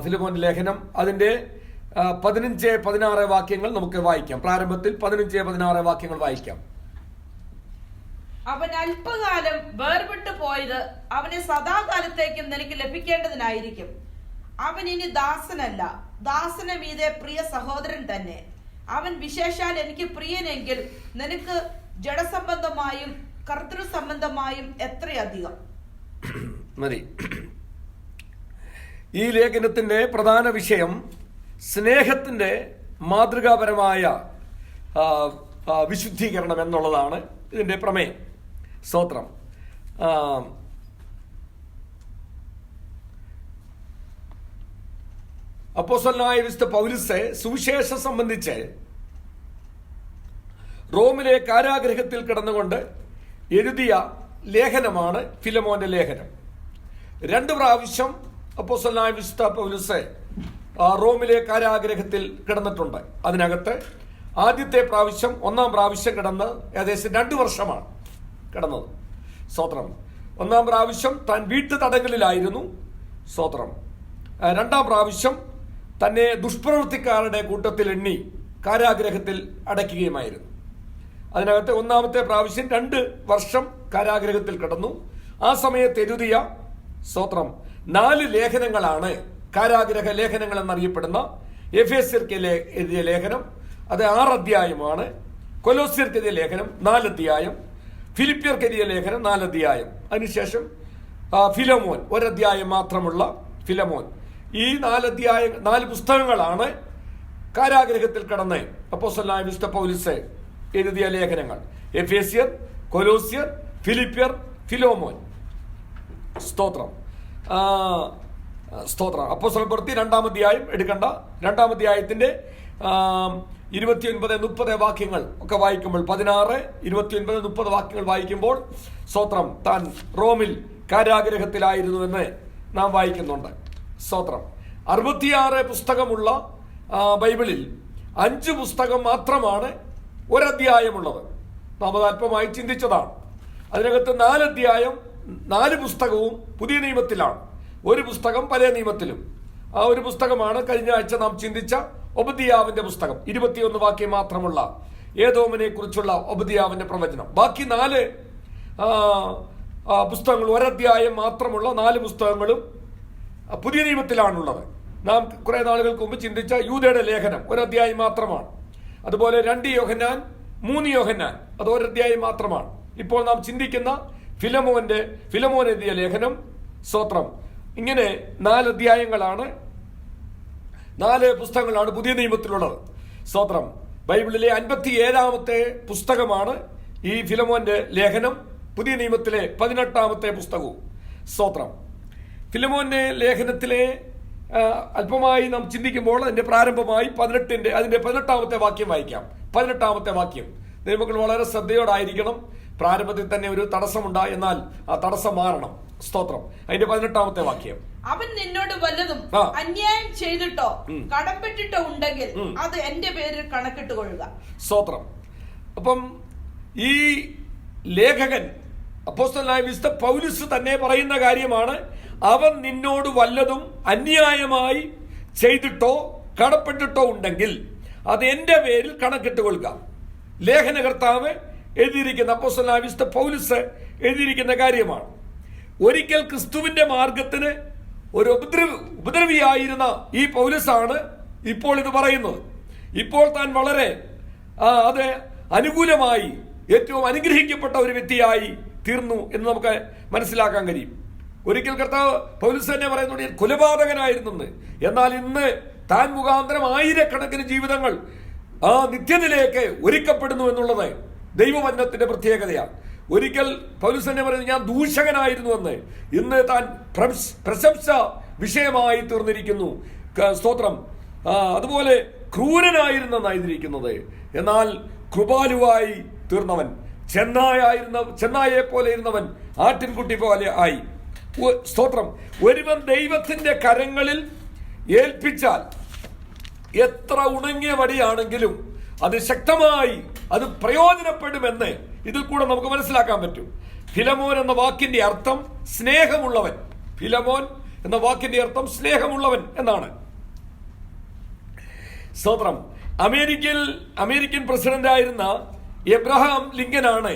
ഫിലമോന്റെ ലേഖനം അതിന്റെ 15-16 വാക്യങ്ങൾ നമുക്ക് വായിക്കാം. പ്രാരംഭത്തിൽ 15-16 വാക്യങ്ങൾ വായിക്കാം. അവൻ അല്പകാലം വേർപെട്ടു പോയത് അവനെ സദാകാലത്തേക്കും നിനക്ക് ലഭിക്കേണ്ടതിനായിരിക്കും. അവൻ ഇനി ദാസനല്ല, ദാസന് മീതെ പ്രിയ സഹോദരൻ തന്നെ. അവൻ വിശേഷാൽ എനിക്ക് പ്രിയനെങ്കിൽ നിനക്ക് ജഡസംബന്ധമായും കർത്തൃ സംബന്ധമായും എത്രയധികം. മതി. ഈ ലേഖനത്തിന്റെ പ്രധാന വിഷയം സ്നേഹത്തിന്റെ മാതൃകാപരമായ വിശുദ്ധീകരണം എന്നുള്ളതാണ് ഇതിന്റെ പ്രമേയം. സ്തോത്രം. അപ്പോസ്തലനായ വിശുദ്ധ പൗലോസ് സുവിശേഷം സംബന്ധിച്ച് റോമിലെ കാരാഗൃഹത്തിൽ കിടന്നുകൊണ്ട് എഴുതിയ ലേഖനമാണ് ഫിലമോന്റെ ലേഖനം. 2 പ്രാവശ്യം അപ്പോസ്തലനായ വിശുദ്ധ പൗലോസ് റോമിലെ കാരാഗൃഹത്തിൽ കിടന്നിട്ടുണ്ട്. അതിനകത്ത് ആദ്യത്തെ പ്രാവശ്യം 1-ാം പ്രാവശ്യം കിടന്ന് ഏകദേശം 2 വർഷമാണ് കിടന്നത്. സ്തോത്രം. 1-ാം പ്രാവശ്യം താൻ വീട്ടു തടങ്കലിലായിരുന്നു. സ്തോത്രം. 2-ാം പ്രാവശ്യം തന്നെ ദുഷ്പ്രവൃത്തിക്കാരുടെ കൂട്ടത്തിൽ എണ്ണി കാരാഗ്രഹത്തിൽ അടയ്ക്കുകയുമായിരുന്നു. അതിനകത്ത് 1-ാമത്തെ പ്രാവശ്യം 2 വർഷം കാരാഗ്രഹത്തിൽ കിടന്നു. ആ സമയത്ത് എഴുതിയ സ്തോത്രം 4 ലേഖനങ്ങളാണ് കാരാഗ്രഹ ലേഖനങ്ങൾ എന്നറിയപ്പെടുന്ന എഫേസ്യർക്ക് എഴുതിയ ലേഖനം, അത് 6 അധ്യായമാണ്. കൊലോസ്യർക്ക് എഴുതിയ ലേഖനം 4 അധ്യായം. ഫിലിപ്പിയർക്ക് എഴുതിയ ലേഖനം 4 അധ്യായം. അതിനുശേഷം ഫിലമോൻ 1 അധ്യായം മാത്രമുള്ള ഫിലമോൻ. ഈ 4 പുസ്തകങ്ങളാണ് കാരാഗ്രഹത്തിൽ കടന്ന് അപ്പോസ്തലനായ വിശുദ്ധ പൗലോസ് എഴുതിയ ലേഖനങ്ങൾ. എഫേസ്യർ, കൊലോസ്യർ, ഫിലിപ്പിയർ, ഫിലോമോൻ. സ്തോത്രം. സ്തോത്രം. അപ്പോസ്തല പ്രവൃത്തി 2-ാം അധ്യായം എടുക്കണ്ട. 2-ാം അധ്യായത്തിന്റെ 29-30 വാക്യങ്ങൾ ഒക്കെ വായിക്കുമ്പോൾ 16, 29, 30 വാക്യങ്ങൾ വായിക്കുമ്പോൾ സ്തോത്രം താൻ റോമിൽ കാരാഗ്രഹത്തിലായിരുന്നുവെന്ന് നാം വായിക്കുന്നുണ്ട്. സ്തോത്രം. 66 പുസ്തകമുള്ള ബൈബിളിൽ 5 പുസ്തകം മാത്രമാണ് 1 അധ്യായമുള്ളത്. നാം അത് അല്പമായി ചിന്തിച്ചതാണ്. അതിനകത്ത് 4 അധ്യായം 4 പുസ്തകവും പുതിയ നിയമത്തിലാണ്, 1 പുസ്തകം പഴയ നിയമത്തിലും. ആ 1 പുസ്തകമാണ് കഴിഞ്ഞ ആഴ്ച നാം ചിന്തിച്ച ഒബദ്യാവിന്റെ പുസ്തകം. 21 വാക്യം മാത്രമുള്ള ഏദോമിനെ കുറിച്ചുള്ള ഒബദ്യാവിന്റെ പ്രവചനം. ബാക്കി 4 പുസ്തകങ്ങൾ 1 അധ്യായം മാത്രമുള്ള 4 പുസ്തകങ്ങളും പുതിയ നിയമത്തിലാണുള്ളത്. നാം കുറെ നാളുകൾക്ക് മുമ്പ് ചിന്തിച്ച യൂദയുടെ ലേഖനം 1 അധ്യായം മാത്രമാണ്. അതുപോലെ 2 യോഹന്നാൻ, 3 യോഹന്നാൻ, അത് 1 അധ്യായം മാത്രമാണ്. ഇപ്പോൾ നാം ചിന്തിക്കുന്ന ഫിലമോൻ എഴുതിയ ലേഖനം. സ്തോത്രം. ഇങ്ങനെ 4 അധ്യായങ്ങളാണ്, 4 പുസ്തകങ്ങളാണ് പുതിയ നിയമത്തിലുള്ളത്. സ്തോത്രം. ബൈബിളിലെ 57-ാമത്തെ പുസ്തകമാണ് ഈ ഫിലമോന്റെ ലേഖനം, പുതിയ നിയമത്തിലെ 18-ാമത്തെ പുസ്തകവും. സ്തോത്രം. ഫിലമോന്റെ ലേഖനത്തിലെ അല്പമായി നാം ചിന്തിക്കുമ്പോൾ അതിന്റെ പ്രാരംഭമായി അതിന്റെ 18-ാമത്തെ വാക്യം വായിക്കാം. 18-ാമത്തെ വാക്യം ദൈവമക്കൾ വളരെ ശ്രദ്ധയോടായിരിക്കണം. പ്രാരംഭത്തിൽ തന്നെ ഒരു തടസ്സമുണ്ടായി, എന്നാൽ ആ തടസ്സം മാറണം. സ്തോത്രം. അതിന്റെ 18-ാമത്തെ വാക്യം. അവൻ നിന്നോട് വല്ലതും അന്യായം ചെയ്തിട്ടോ കടപ്പെട്ടിട്ടോ ഉണ്ടെങ്കിൽ അത് എന്റെ പേരിൽ കണക്കിട്ട് കൊള്ളുക. സ്തോത്രം. അപ്പം ഈ ലേഖകൻ അപ്പോസ്തലനായ വിശുദ്ധ പൗലോസ് തന്നെ പറയുന്ന കാര്യമാണ്, അവൻ നിന്നോട് വല്ലതും അന്യായമായി ചെയ്തിട്ടോ കടപ്പെട്ടിട്ടോ ഉണ്ടെങ്കിൽ അത് എന്റെ പേരിൽ കണക്കിട്ട് കൊള്ളുക. ലേഖനകർത്താവ് എഴുതിയിരിക്കുന്ന അപ്പോസ്തലനായ വിശുദ്ധ പൗലോസ് എഴുതിയിരിക്കുന്ന കാര്യമാണ്. ഒരിക്കൽ ക്രിസ്തുവിന്റെ മാർഗത്തിന് ഒരു ഉപദ്രവിയായിരുന്ന ഈ പൗലോസാണ് ഇപ്പോൾ ഇത് പറയുന്നത്. ഇപ്പോൾ താൻ വളരെ അത് അനുകൂലമായി ഏറ്റവും അനുഗ്രഹിക്കപ്പെട്ട ഒരു വ്യക്തിയായി തീർന്നു എന്ന് നമുക്ക് മനസ്സിലാക്കാൻ കഴിയും. ഒരിക്കൽ കർത്താവ് പൗലോസ് തന്നെ പറയുന്നുണ്ട്, ഞാൻ കൊലപാതകനായിരുന്നെന്ന്. എന്നാൽ ഇന്ന് താൻ മുഖാന്തരം 1000-കണക്കിന് ജീവിതങ്ങൾ നിത്യത്തിലേക്ക് ഒരുക്കപ്പെടുന്നു എന്നുള്ളത് ദൈവവചനത്തിന്റെ പ്രത്യേകതയാണ്. ഒരിക്കൽ പൗലോസ് തന്നെ പറയുന്നത്, ഞാൻ ദൂഷകനായിരുന്നുവെന്ന്. ഇന്ന് താൻ പ്രശംസ വിഷയമായി തീർന്നിരിക്കുന്നു. സ്തോത്രം. അതുപോലെ ക്രൂരനായിരുന്നെന്നായിരിക്കുന്നത്, എന്നാൽ കൃപാലുവായി തീർന്നവൻ, ചെന്നായെ പോലെ ഇരുന്നവൻ ആട്ടിൻകുട്ടി പോലെ ആയി. സ്തോത്രം. ഒരുവൻ ദൈവത്തിന്റെ കരങ്ങളിൽ ഏൽപ്പിച്ചാൽ എത്ര ഉണങ്ങിയ വടിയാണെങ്കിലും അത് ശക്തമായി അത് പ്രയോജനപ്പെടുമെന്ന് ഇതിൽ കൂടെ നമുക്ക് മനസ്സിലാക്കാൻ പറ്റും. ഫിലമോൻ എന്ന വാക്കിന്റെ അർത്ഥം സ്നേഹമുള്ളവൻ. ഫിലമോൻ എന്ന വാക്കിന്റെ അർത്ഥം സ്നേഹമുള്ളവൻ എന്നാണ്. സ്തോത്രം. അമേരിക്കൻ പ്രസിഡന്റായിരുന്ന എബ്രഹാം ലിങ്കനാണ്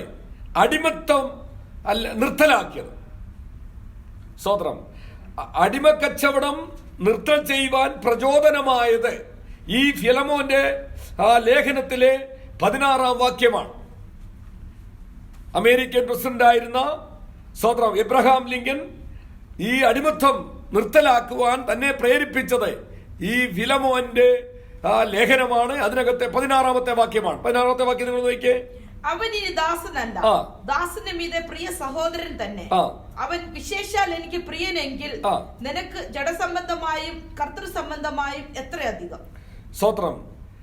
അടിമത്തം നിർത്തലാക്കിയത്. സ്തോത്രം. അടിമക്കച്ചവടം നിർത്തൽ ചെയ്യുവാൻ പ്രചോദനമായത് ഈ ഫിലമോന്റെ ലേഖനത്തിലെ 16-ാം വാക്യമാണ്. അമേരിക്കൻ പ്രസിഡന്റായിരുന്ന സ്തോത്രം എബ്രഹാം ലിങ്കൻ ഈ അടിമത്തം നിർത്തലാക്കുവാൻ തന്നെ പ്രേരിപ്പിച്ചത് ഈ ഫിലമോന്റെ ലേഖനമാണ്. അതിനകത്തെ 16-ാമത്തെ വാക്യമാണ്. 16-ാമത്തെ വാക്യം നിങ്ങൾ നോക്കിയേ. അവൻ ഇനി ദാസനല്ല, ദാസന്റെ മീതെ പ്രിയ സഹോദരൻ തന്നെ. അവൻ വിശേഷാൽ എനിക്ക് പ്രിയനെങ്കിൽ നിനക്ക് ജഡസംബന്ധമായും കർത്തൃസംബന്ധമായും എത്രയധികം. സ്തോത്രം.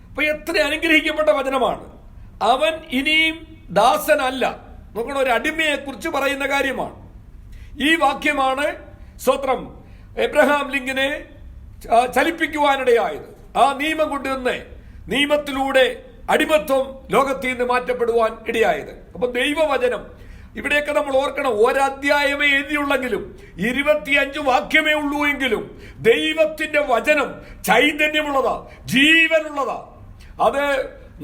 അപ്പൊ എത്ര അനുഗ്രഹിക്കപ്പെട്ട വചനമാണ്. അവൻ ഇനിയും ദാസനല്ല. നോക്കണം, ഒരു അടിമയെ കുറിച്ച് പറയുന്ന കാര്യമാണ് ഈ വാക്യമാണ്. സ്തോത്രം. എബ്രഹാം ലിങ്കനെ ചലിപ്പിക്കുവാനിടയായത് ആ നിയമം കൊണ്ടുവന്ന് നിയമത്തിലൂടെ അടിമത്വം ലോകത്തിൽ നിന്ന് മാറ്റപ്പെടുവാൻ ഇടയായത്. അപ്പൊ ദൈവവചനം ഇവിടെയൊക്കെ നമ്മൾ ഓർക്കണം, ഒരധ്യായമേ എഴുതിയുള്ളെങ്കിലും 25 വാക്യമേ ഉള്ളൂ എങ്കിലും ദൈവത്തിന്റെ വചനം ചൈതന്യമുള്ളതാ, ജീവനുള്ളതാ. അത്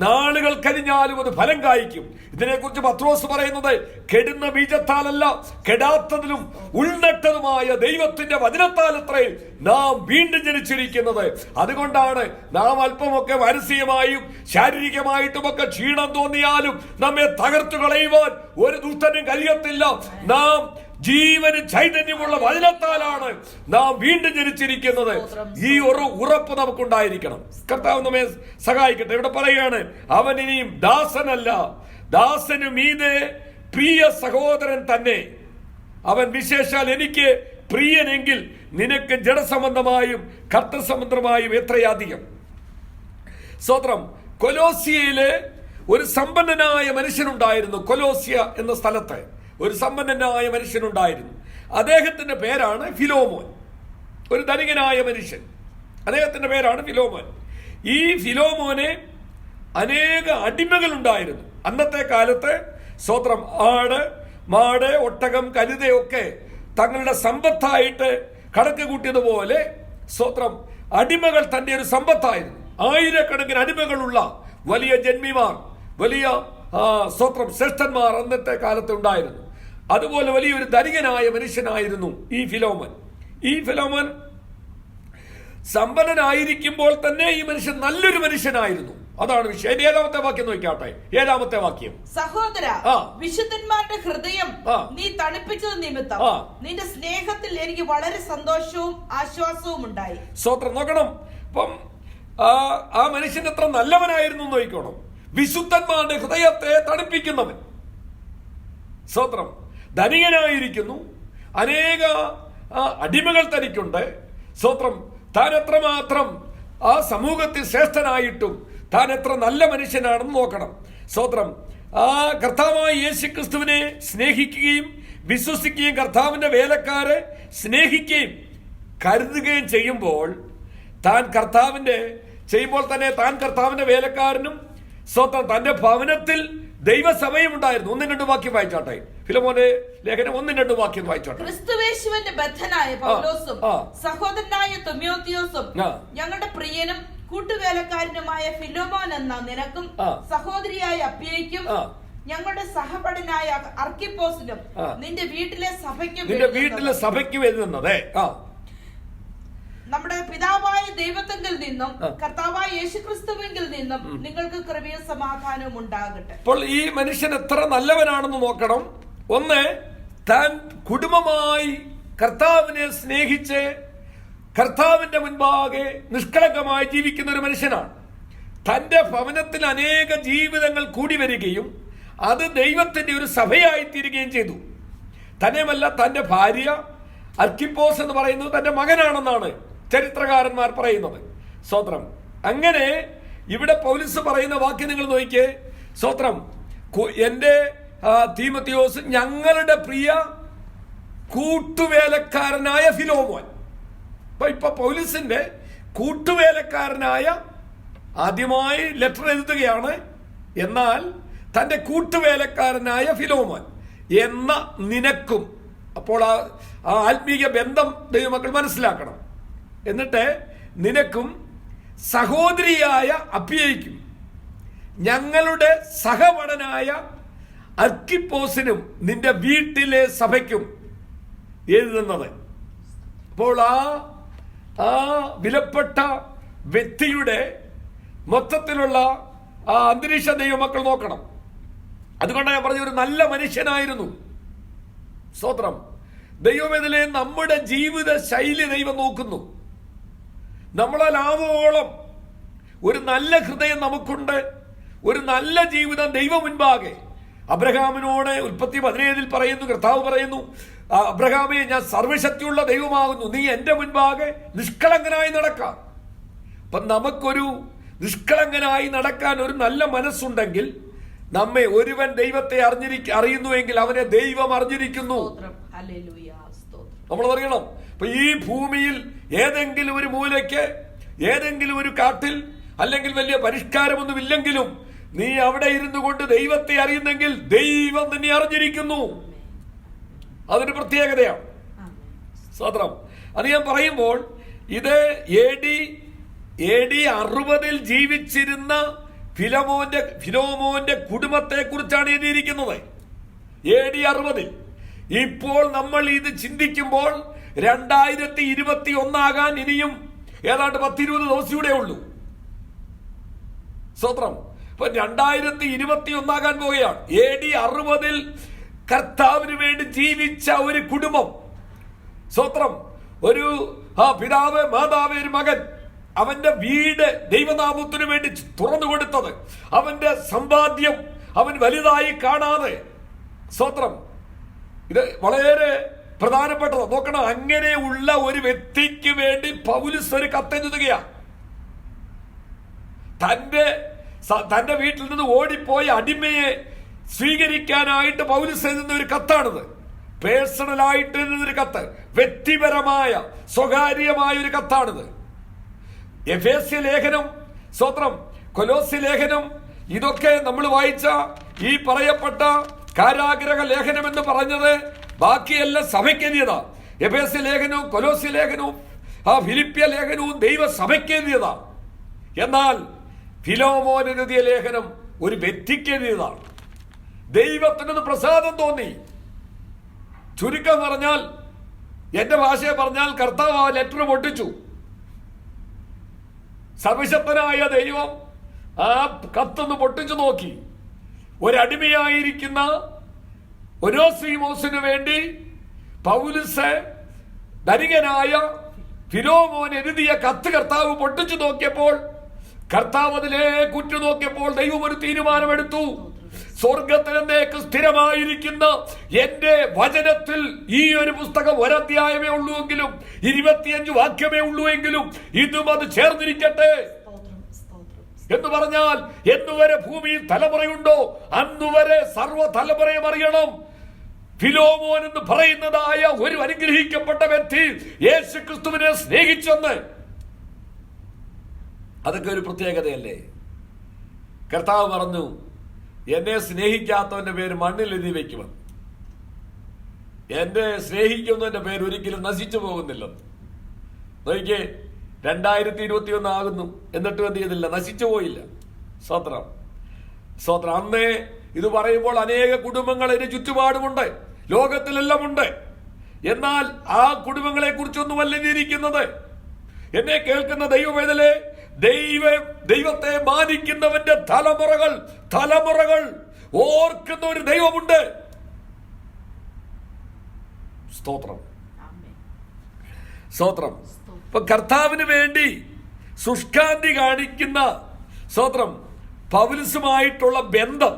നാളുകൾ കഴിഞ്ഞാലും അത് ഫലം കായ്ക്കും. ഇതിനെക്കുറിച്ച് പത്രോസ് പറയുന്നത് കെടുന്ന ബീജത്താലല്ല, കെടാത്തതിലും ഉൾനട്ടതുമായ ദൈവത്തിന്റെ വചനത്താലത്രേ നാം വീണ്ടും ജനിച്ചിരിക്കുന്നത്. അതുകൊണ്ടാണ് നാം അല്പമൊക്കെ മാനസികമായും ശാരീരികമായിട്ടുമൊക്കെ ക്ഷീണം തോന്നിയാലും നമ്മെ തകർത്തു കളയുവാൻ ഒരു ദുഷ്ടനും കഴിയത്തില്ല. നാം ജീവന് ചൈതന്യമുള്ള വചനത്താലാണ് നാം വീണ്ടും ജനിച്ചിരിക്കുന്നത്. ഈ ഒരു ഉറപ്പ് നമുക്കുണ്ടായിരിക്കണം. കർത്താവ് നമ്മെ സഹായിക്കട്ടെ. ഇവിടെ പറയുകയാണ്, അവൻ ഇനിയും ദാസനല്ല, ദാസന് മീതെ പ്രിയ സഹോദരൻ തന്നെ. അവൻ വിശേഷാൽ എനിക്ക് പ്രിയനെങ്കിൽ നിനക്ക് ജഡസംബന്ധമായും കർത്തൃസംബന്ധമായും എത്രയധികം. സ്തോത്രം. കൊലോസ്യയിലെ ഒരു സമ്പന്നനായ മനുഷ്യനുണ്ടായിരുന്നു. കൊലോസ്യ എന്ന സ്ഥലത്ത് ഒരു സമ്പന്നനായ മനുഷ്യനുണ്ടായിരുന്നു. അദ്ദേഹത്തിന്റെ പേരാണ് ഫിലോമോൻ. ഒരു ധനികനായ മനുഷ്യൻ, അദ്ദേഹത്തിന്റെ പേരാണ് ഫിലോമോൻ. ഈ ഫിലോമോനെ അനേക അടിമകൾ ഉണ്ടായിരുന്നു. അന്നത്തെ കാലത്ത് സ്തോത്രം ആട്, മാട്, ഒട്ടകം, കഴുതയൊക്കെ തങ്ങളുടെ സമ്പത്തായിട്ട് കണക്ക് കൂട്ടിയതുപോലെ സ്തോത്രം അടിമകൾ തന്റെ ഒരു സമ്പത്തായിരുന്നു. ആയിരക്കണക്കിന് അടിമകളുള്ള വലിയ ജന്മിമാർ, വലിയ സ്തോത്രം ശ്രേഷ്ഠന്മാർ അന്നത്തെ കാലത്ത് ഉണ്ടായിരുന്നു. അതുപോലെ വലിയൊരു ധനികനായ മനുഷ്യനായിരുന്നു ഈ ഫിലോമൻ. ഈ ഫിലോമൻ സമ്പന്നനായിരിക്കുമ്പോൾ തന്നെ ഈ മനുഷ്യൻ നല്ലൊരു മനുഷ്യനായിരുന്നു. അതാണ് വിഷയം. 7-ാമത്തെ വാക്യം നോക്കാട്ടെ. 7-ാമത്തെ വാക്യം. സഹോദര, വിശുദ്ധന്മാരുടെ ഹൃദയം നീ തണുപ്പിച്ചത് നിമിത്തം നിന്റെ സ്നേഹത്തിൽ എനിക്ക് വളരെ സന്തോഷവും ആശ്വാസവും ഉണ്ടായി. സ്തോത്രം. നോക്കണം, ഇപ്പം ആ മനുഷ്യൻ എത്ര നല്ലവനായിരുന്നു നോക്കണം. വിശുദ്ധന്മാരുടെ ഹൃദയത്തെ തണുപ്പിക്കുന്നവൻ. സ്തോത്രം. ധനികനായിരിക്കുന്നു, അനേക അടിമകൾ തനിക്കുണ്ട്. സ്തോത്രം. താൻ എത്രമാത്രം ആ സമൂഹത്തിൽ ശ്രേഷ്ഠനായിട്ടും താൻ എത്ര നല്ല മനുഷ്യനാണെന്ന് നോക്കണം. സ്തോത്രം. ആ കർത്താവായ യേശുക്രിസ്തുവിനെ സ്നേഹിക്കുകയും വിശ്വസിക്കുകയും കർത്താവിന്റെ വേലക്കാരെ സ്നേഹിക്കുകയും കരുതുകയും ചെയ്യുമ്പോൾ തന്നെ താൻ കർത്താവിന്റെ വേലക്കാരനും സ്തോത്രം തന്റെ ഭവനത്തിൽ ദൈവസഭയും ഉണ്ടായിരുന്നു. 1-2 വാക്യം വായിച്ചോട്ടെ. ഫിലോമോന്റെ ലേഖനം 1-2 വാക്യം വായിച്ചോട്ടെ. ക്രിസ്തുവേശുവിന്റെ ബദ്ധനായ പൗലോസും സഹോദരനായ തിമോത്തിയോസും ഞങ്ങളുടെ പ്രിയനും കൂട്ടുവേലക്കാരനുമായ ഫിലോമോൻ എന്ന നിനക്കും സഹോദരിയായ അപ്പിയയ്ക്കും ഞങ്ങളുടെ സഹപഠനായ അർക്കിപ്പോസിനും നിന്റെ വീട്ടിലെ സഭയ്ക്കും എഴുതുന്നത് നമ്മുടെ പിതാവായ ദൈവത്തെങ്കിൽ നിന്നും കർത്താവായ യേശുക്രിസ്തുവിൽ നിന്നും നിങ്ങൾക്ക് കൃപയും സമാധാനവും ഉണ്ടാകട്ടെ. അപ്പോൾ ഈ മനുഷ്യൻ എത്ര നല്ലവനാണെന്ന് നോക്കണം. ഒന്ന്, താൻ കുടുംബമായി കർത്താവിനെ സ്നേഹിച്ച് കർത്താവിന്റെ മുൻപാകെ നിഷ്കളങ്കമായി ജീവിക്കുന്ന ഒരു മനുഷ്യനാണ്. തന്റെ ഭവനത്തിൽ അനേക ജീവിതങ്ങൾ കൂടി വരികയും അത് ദൈവത്തിന്റെ ഒരു സഭയായി തീരുകയും ചെയ്തു. തന്നെയുമല്ല, തന്റെ ഭാര്യ അർക്കിപ്പോസ് എന്ന് പറയുന്നത് തന്റെ മകനാണെന്നാണ് ചരിത്രകാരന്മാർ പറയുന്നത്. സ്തോത്രം. അങ്ങനെ ഇവിടെ പൗലോസ് പറയുന്ന വാക്യം നിങ്ങൾ നോക്കിയേ. സ്തോത്രം. എന്റെ തീമോത്തിയോസ് ഞങ്ങളുടെ പ്രിയ കൂട്ടുവേലക്കാരനായ ഫിലോമോൻ. ഇപ്പൊ പൗലോസിന്റെ കൂട്ടുവേലക്കാരനായ ആദ്യമായി ലെറ്റർ എഴുതുകയാണ്. എന്നാൽ തന്റെ കൂട്ടുവേലക്കാരനായ ഫിലോമോൻ എന്ന നിനക്കും. അപ്പോൾ ആ ആത്മീയ ബന്ധം ദൈവമക്കൾ മനസ്സിലാക്കണം. എന്നിട്ട് നിനക്കും സഹോദരിയായ അപ്പിയയ്ക്കും ഞങ്ങളുടെ സഹവടനായ അർക്കിപ്പോസിനും നിന്റെ വീട്ടിലെ സഭയ്ക്കും എഴുതുന്നത്. അപ്പോൾ ആ വിലപ്പെട്ട വ്യക്തിയുടെ മൊത്തത്തിലുള്ള ആ അന്തരീക്ഷ ദൈവമക്കൾ നോക്കണം. അതുകൊണ്ടാണ് ഞാൻ പറഞ്ഞ ഒരു നല്ല മനുഷ്യനായിരുന്നു. സ്തോത്രം. ദൈവവേദനയെ നമ്മുടെ ജീവിത ശൈലി ദൈവം നോക്കുന്നു. നമ്മളാൽ ആവോളം ഒരു നല്ല ഹൃദയം നമുക്കുണ്ട്, ഒരു നല്ല ജീവിതം ദൈവം മുൻപാകെ. അബ്രഹാമിനോട് ഉൽപ്പത്തി 17 പറയുന്നു, കർത്താവ് പറയുന്നു, അബ്രഹാമേ, ഞാൻ സർവശക്തിയുള്ള ദൈവമാകുന്നു, നീ എൻ്റെ മുൻപാകെ നിഷ്കളങ്കനായി നടക്കാം. അപ്പം നമുക്കൊരു നിഷ്കളങ്കനായി നടക്കാൻ ഒരു നല്ല മനസ്സുണ്ടെങ്കിൽ, നമ്മെ ഒരുവൻ ദൈവത്തെ അറിയുന്നുവെങ്കിൽ അവനെ ദൈവം അറിഞ്ഞിരിക്കുന്നു. നമ്മൾ പറയണം. അപ്പൊ ഈ ഭൂമിയിൽ ഏതെങ്കിലും ഒരു മൂലയ്ക്ക്, ഏതെങ്കിലും ഒരു കാട്ടിൽ, അല്ലെങ്കിൽ വലിയ പരിഷ്കാരമൊന്നുമില്ലെങ്കിലും നീ അവിടെ ഇരുന്നു കൊണ്ട് ദൈവത്തെ അറിയുന്നെങ്കിൽ ദൈവം നിന്നെ അറിഞ്ഞിരിക്കുന്നു. അതൊരു പ്രത്യേകതയാണ്. സ്തോത്രം. അത് ഞാൻ പറയുമ്പോൾ ഇത് AD 60 ജീവിച്ചിരുന്ന ഫിലോമോന്റെ കുടുംബത്തെ കുറിച്ചാണ് എഴുതിയിരിക്കുന്നത്. AD 60. ഇപ്പോൾ നമ്മൾ ഇത് ചിന്തിക്കുമ്പോൾ 2021 ആകാൻ ഇനിയും ഏതാണ്ട് 10-20 ദിവസൂടെ ഉള്ളൂ. സ്തോത്രം. ഇപ്പൊ 2021 ആകാൻ പോവുകയാണ്. AD 60 കർത്താവിന് വേണ്ടി ജീവിച്ച ഒരു കുടുംബം. സ്തോത്രം. ഒരു പിതാവ്, മാതാവ്, ഒരു മകൻ, അവന്റെ വീട് ദൈവനാമത്തിനു വേണ്ടി തുറന്നു കൊടുത്തത്, അവന്റെ സമ്പാദ്യം അവൻ വലുതായി കാണാതെ. സ്തോത്രം. ഇത് വളരെ പ്രധാനപ്പെട്ടത്. നോക്കണം, അങ്ങനെയുള്ള ഒരു വ്യക്തിക്ക് വേണ്ടി പൗലോസ് ഒരു കത്തെഴുതുകയാണ്. തന്റെ വീട്ടിൽ നിന്ന് ഓടിപ്പോയ അടിമയെ സ്വീകരിക്കാനായിട്ട് പൗലോസ് എഴുതുന്ന ഒരു കത്താണിത്. പേഴ്സണലായിട്ട് എഴുതുന്നൊരു കത്ത്, വ്യക്തിപരമായ സ്വകാര്യമായ ഒരു കത്താണിത്. എഫേസ്യ ലേഖനം, സ്തോത്രം, കൊലോസ്യ ലേഖനം, ഇതൊക്കെ നമ്മൾ വായിച്ച ഈ പറയപ്പെട്ട കാരാഗ്രഹ ലേഖനം എന്ന് പറഞ്ഞത് ബാക്കിയെല്ലാം സഭയ്ക്കെതിയതാ. എഫേസ്യ ലേഖനവും കൊലോസ്യ ലേഖനവും ഫിലിപ്പിയ ലേഖനവും ദൈവ സഭയ്ക്കെതിയതാ. എന്നാൽ ഫിലോമോൻ എഴുതിയ ലേഖനം ഒരു വ്യക്തിക്കെതിയതാണ്. ദൈവത്തിനൊന്ന് പ്രസാദം തോന്നി. ചുരുക്കം പറഞ്ഞാൽ, എന്റെ ഭാഷയെ പറഞ്ഞാൽ, കർത്താവ് ആ ലെറ്റർ പൊട്ടിച്ചു. സർവശക്തനായ ദൈവം ആ കത്തൊന്ന് പൊട്ടിച്ചു നോക്കി. ഒരടിമയായിരിക്കുന്ന ഒനേസിമോസിന് വേണ്ടി പൗലോസ് ധനികനായ ഫിലോമോൻ എഴുതിയ കത്ത് കർത്താവ് പൊട്ടിച്ചു നോക്കിയപ്പോൾ, കർത്താവ് അതിലേക്ക് ഉറ്റുനോക്കിയപ്പോൾ ദൈവം ഒരു തീരുമാനമെടുത്തു. സ്വർഗത്തിലേക്ക് സ്ഥിരമായിരിക്കുന്ന എന്റെ വചനത്തിൽ ഈ ഒരു പുസ്തകം ഒരധ്യായമേ ഉള്ളൂവെങ്കിലും 25 വാക്യമേ ഉള്ളൂവെങ്കിലും ഇതും അത് ചേർന്നിരിക്കട്ടെ എന്ന് പറഞ്ഞാൽ, എന്നുവരെ ഭൂമിയിൽ തലമുറയുണ്ടോ അന്നുവരെ സർവ്വ തലമുറയും അറിയണം. ഫിലോമോൻ എന്ന് പറയുന്നതായ ഒരു അനുഗ്രഹിക്കപ്പെട്ട വ്യക്തി യേശു ക്രിസ്തുവിനെ സ്നേഹിച്ചെന്ന്. അതൊക്കെ ഒരു പ്രത്യേകതയല്ലേ? കർത്താവ് പറഞ്ഞു, എന്നെ സ്നേഹിക്കാത്തവന്റെ പേര് മണ്ണിൽ എഴുതി വയ്ക്കുമെന്ന്. എന്നെ സ്നേഹിക്കുന്നവന്റെ പേര് ഒരിക്കലും നശിച്ചു പോകുന്നില്ല. നോക്കിയേ, 2021 ആകുന്നു, എന്നിട്ടും എന്ത് ചെയ്തില്ല? നശിച്ചു പോയില്ല. സ്തോത്രം, സ്തോത്രം. അന്നേ ഇത് പറയുമ്പോൾ അനേക കുടുംബങ്ങൾ അതിന് ചുറ്റുപാടുമുണ്ട്, ലോകത്തിലെല്ലാം ഉണ്ട്. എന്നാൽ ആ കുടുംബങ്ങളെ കുറിച്ചൊന്നുമല്ല എഴുതിയിരിക്കുന്നത്. എന്നെ കേൾക്കുന്ന ദൈവവേദലേ, ദൈവത്തെ മാനിക്കുന്നവന്റെ തലമുറകൾ ഓർക്കുന്ന ഒരു ദൈവമുണ്ട്. സ്തോത്രം, സ്തോത്രം. ഇപ്പൊ കർത്താവിന് വേണ്ടി ശുഷ്കാന്തി കാണിക്കുന്ന, സ്തോത്രം, പൗലോസുമായിട്ടുള്ള ബന്ധം,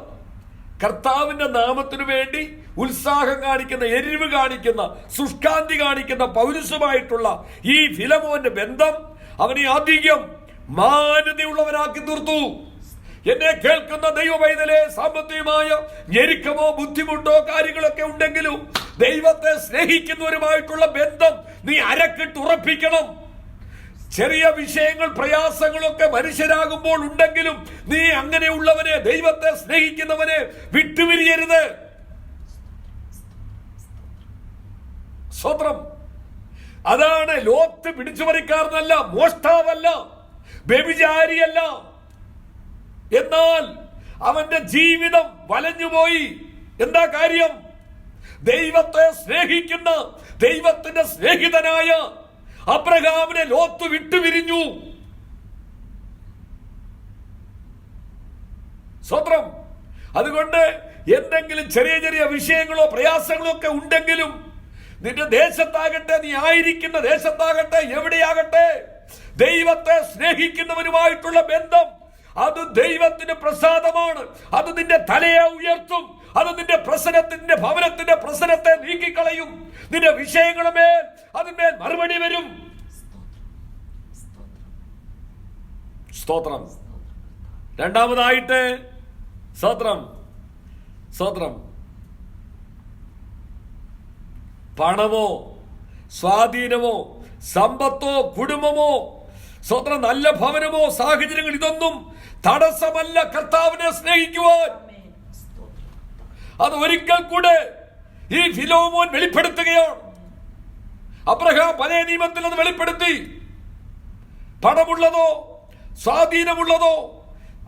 കർത്താവിന്റെ നാമത്തിനു വേണ്ടി ഉത്സാഹം കാണിക്കുന്ന, എരിവ് കാണിക്കുന്ന, ശുഷ്കാന്തി കാണിക്കുന്ന പൗലോസുമായിട്ടുള്ള ഈ ഫിലോമോന്റെ ബന്ധം അവനെ അധികം മാന്യതയുള്ളവരാക്കി തീർത്തു. എന്നെ കേൾക്കുന്ന ദൈവവൈതലെ, സാമ്പത്തികമായ ഞെരുക്കമോ ബുദ്ധിമുട്ടോ കാര്യങ്ങളൊക്കെ ഉണ്ടെങ്കിലും ദൈവത്തെ സ്നേഹിക്കുന്നവരുമായിട്ടുള്ള ബന്ധം നീ അരക്കിട്ട് ഉറപ്പിക്കണം. ചെറിയ വിഷയങ്ങൾ, പ്രയാസങ്ങളൊക്കെ മനുഷ്യരാകുമ്പോൾ ഉണ്ടെങ്കിലും നീ അങ്ങനെയുള്ളവനെ, ദൈവത്തെ സ്നേഹിക്കുന്നവനെ വിട്ടുപിരിയരുത്. സ്വത്രം. അതാണ് ലോത്ത് പിടിച്ചുപറിക്കാരനല്ല, മോഷ്ടാവല്ല, വ്യഭിചാരിയല്ല. എന്നാൽ അവന്റെ ജീവിതം വലഞ്ഞുപോയി. എന്താ കാര്യം? ദൈവത്തെ സ്നേഹിക്കുന്ന ദൈവത്തിന്റെ സ്നേഹിതനായ അബ്രഹാമിനെ ലോത്ത് വിട്ടുപിരിഞ്ഞു. സ്വത്രം. അതുകൊണ്ട് എന്തെങ്കിലും ചെറിയ ചെറിയ വിഷയങ്ങളോ പ്രയാസങ്ങളോ ഒക്കെ ഉണ്ടെങ്കിലും നിന്റെ ദേശത്താകട്ടെ, നീ ആയിരിക്കുന്ന ദേശത്താകട്ടെ, എവിടെയാകട്ടെ, ദൈവത്തെ സ്നേഹിക്കുന്നവരുമായിട്ടുള്ള ബന്ധം അത് ദൈവത്തിന് പ്രസാദമാണ്. അത് നിന്റെ തലയെ ഉയർത്തും. അത് നിന്റെ പ്രശ്നത്തിന്റെ ഭവനത്തിന്റെ പ്രശ്നത്തെ നീക്കിക്കളയും. നിന്റെ വിഷയങ്ങളുമേൽ അതിന്മേൽ മറുപടി വരും. സ്തോത്രം. രണ്ടാമതായിട്ട് സ്തോത്രം, സ്തോത്രം, പണമോ സ്വാധീനമോ സമ്പത്തോ കുടുംബമോ സ്വന്തം നല്ല ഭവനമോ സാഹചര്യങ്ങൾ ഇതൊന്നും തടസ്സമല്ല കർത്താവിനെ സ്നേഹിക്കുവാൻ. അത് ഒരിക്കൽ കൂടെ ഈ ഫിലോമോൻ വെളിപ്പെടുത്തുകയാണ്. അബ്രഹാം പഴയ നിയമത്തിൽ അത് വെളിപ്പെടുത്തി. പണമുള്ളതോ സ്വാധീനമുള്ളതോ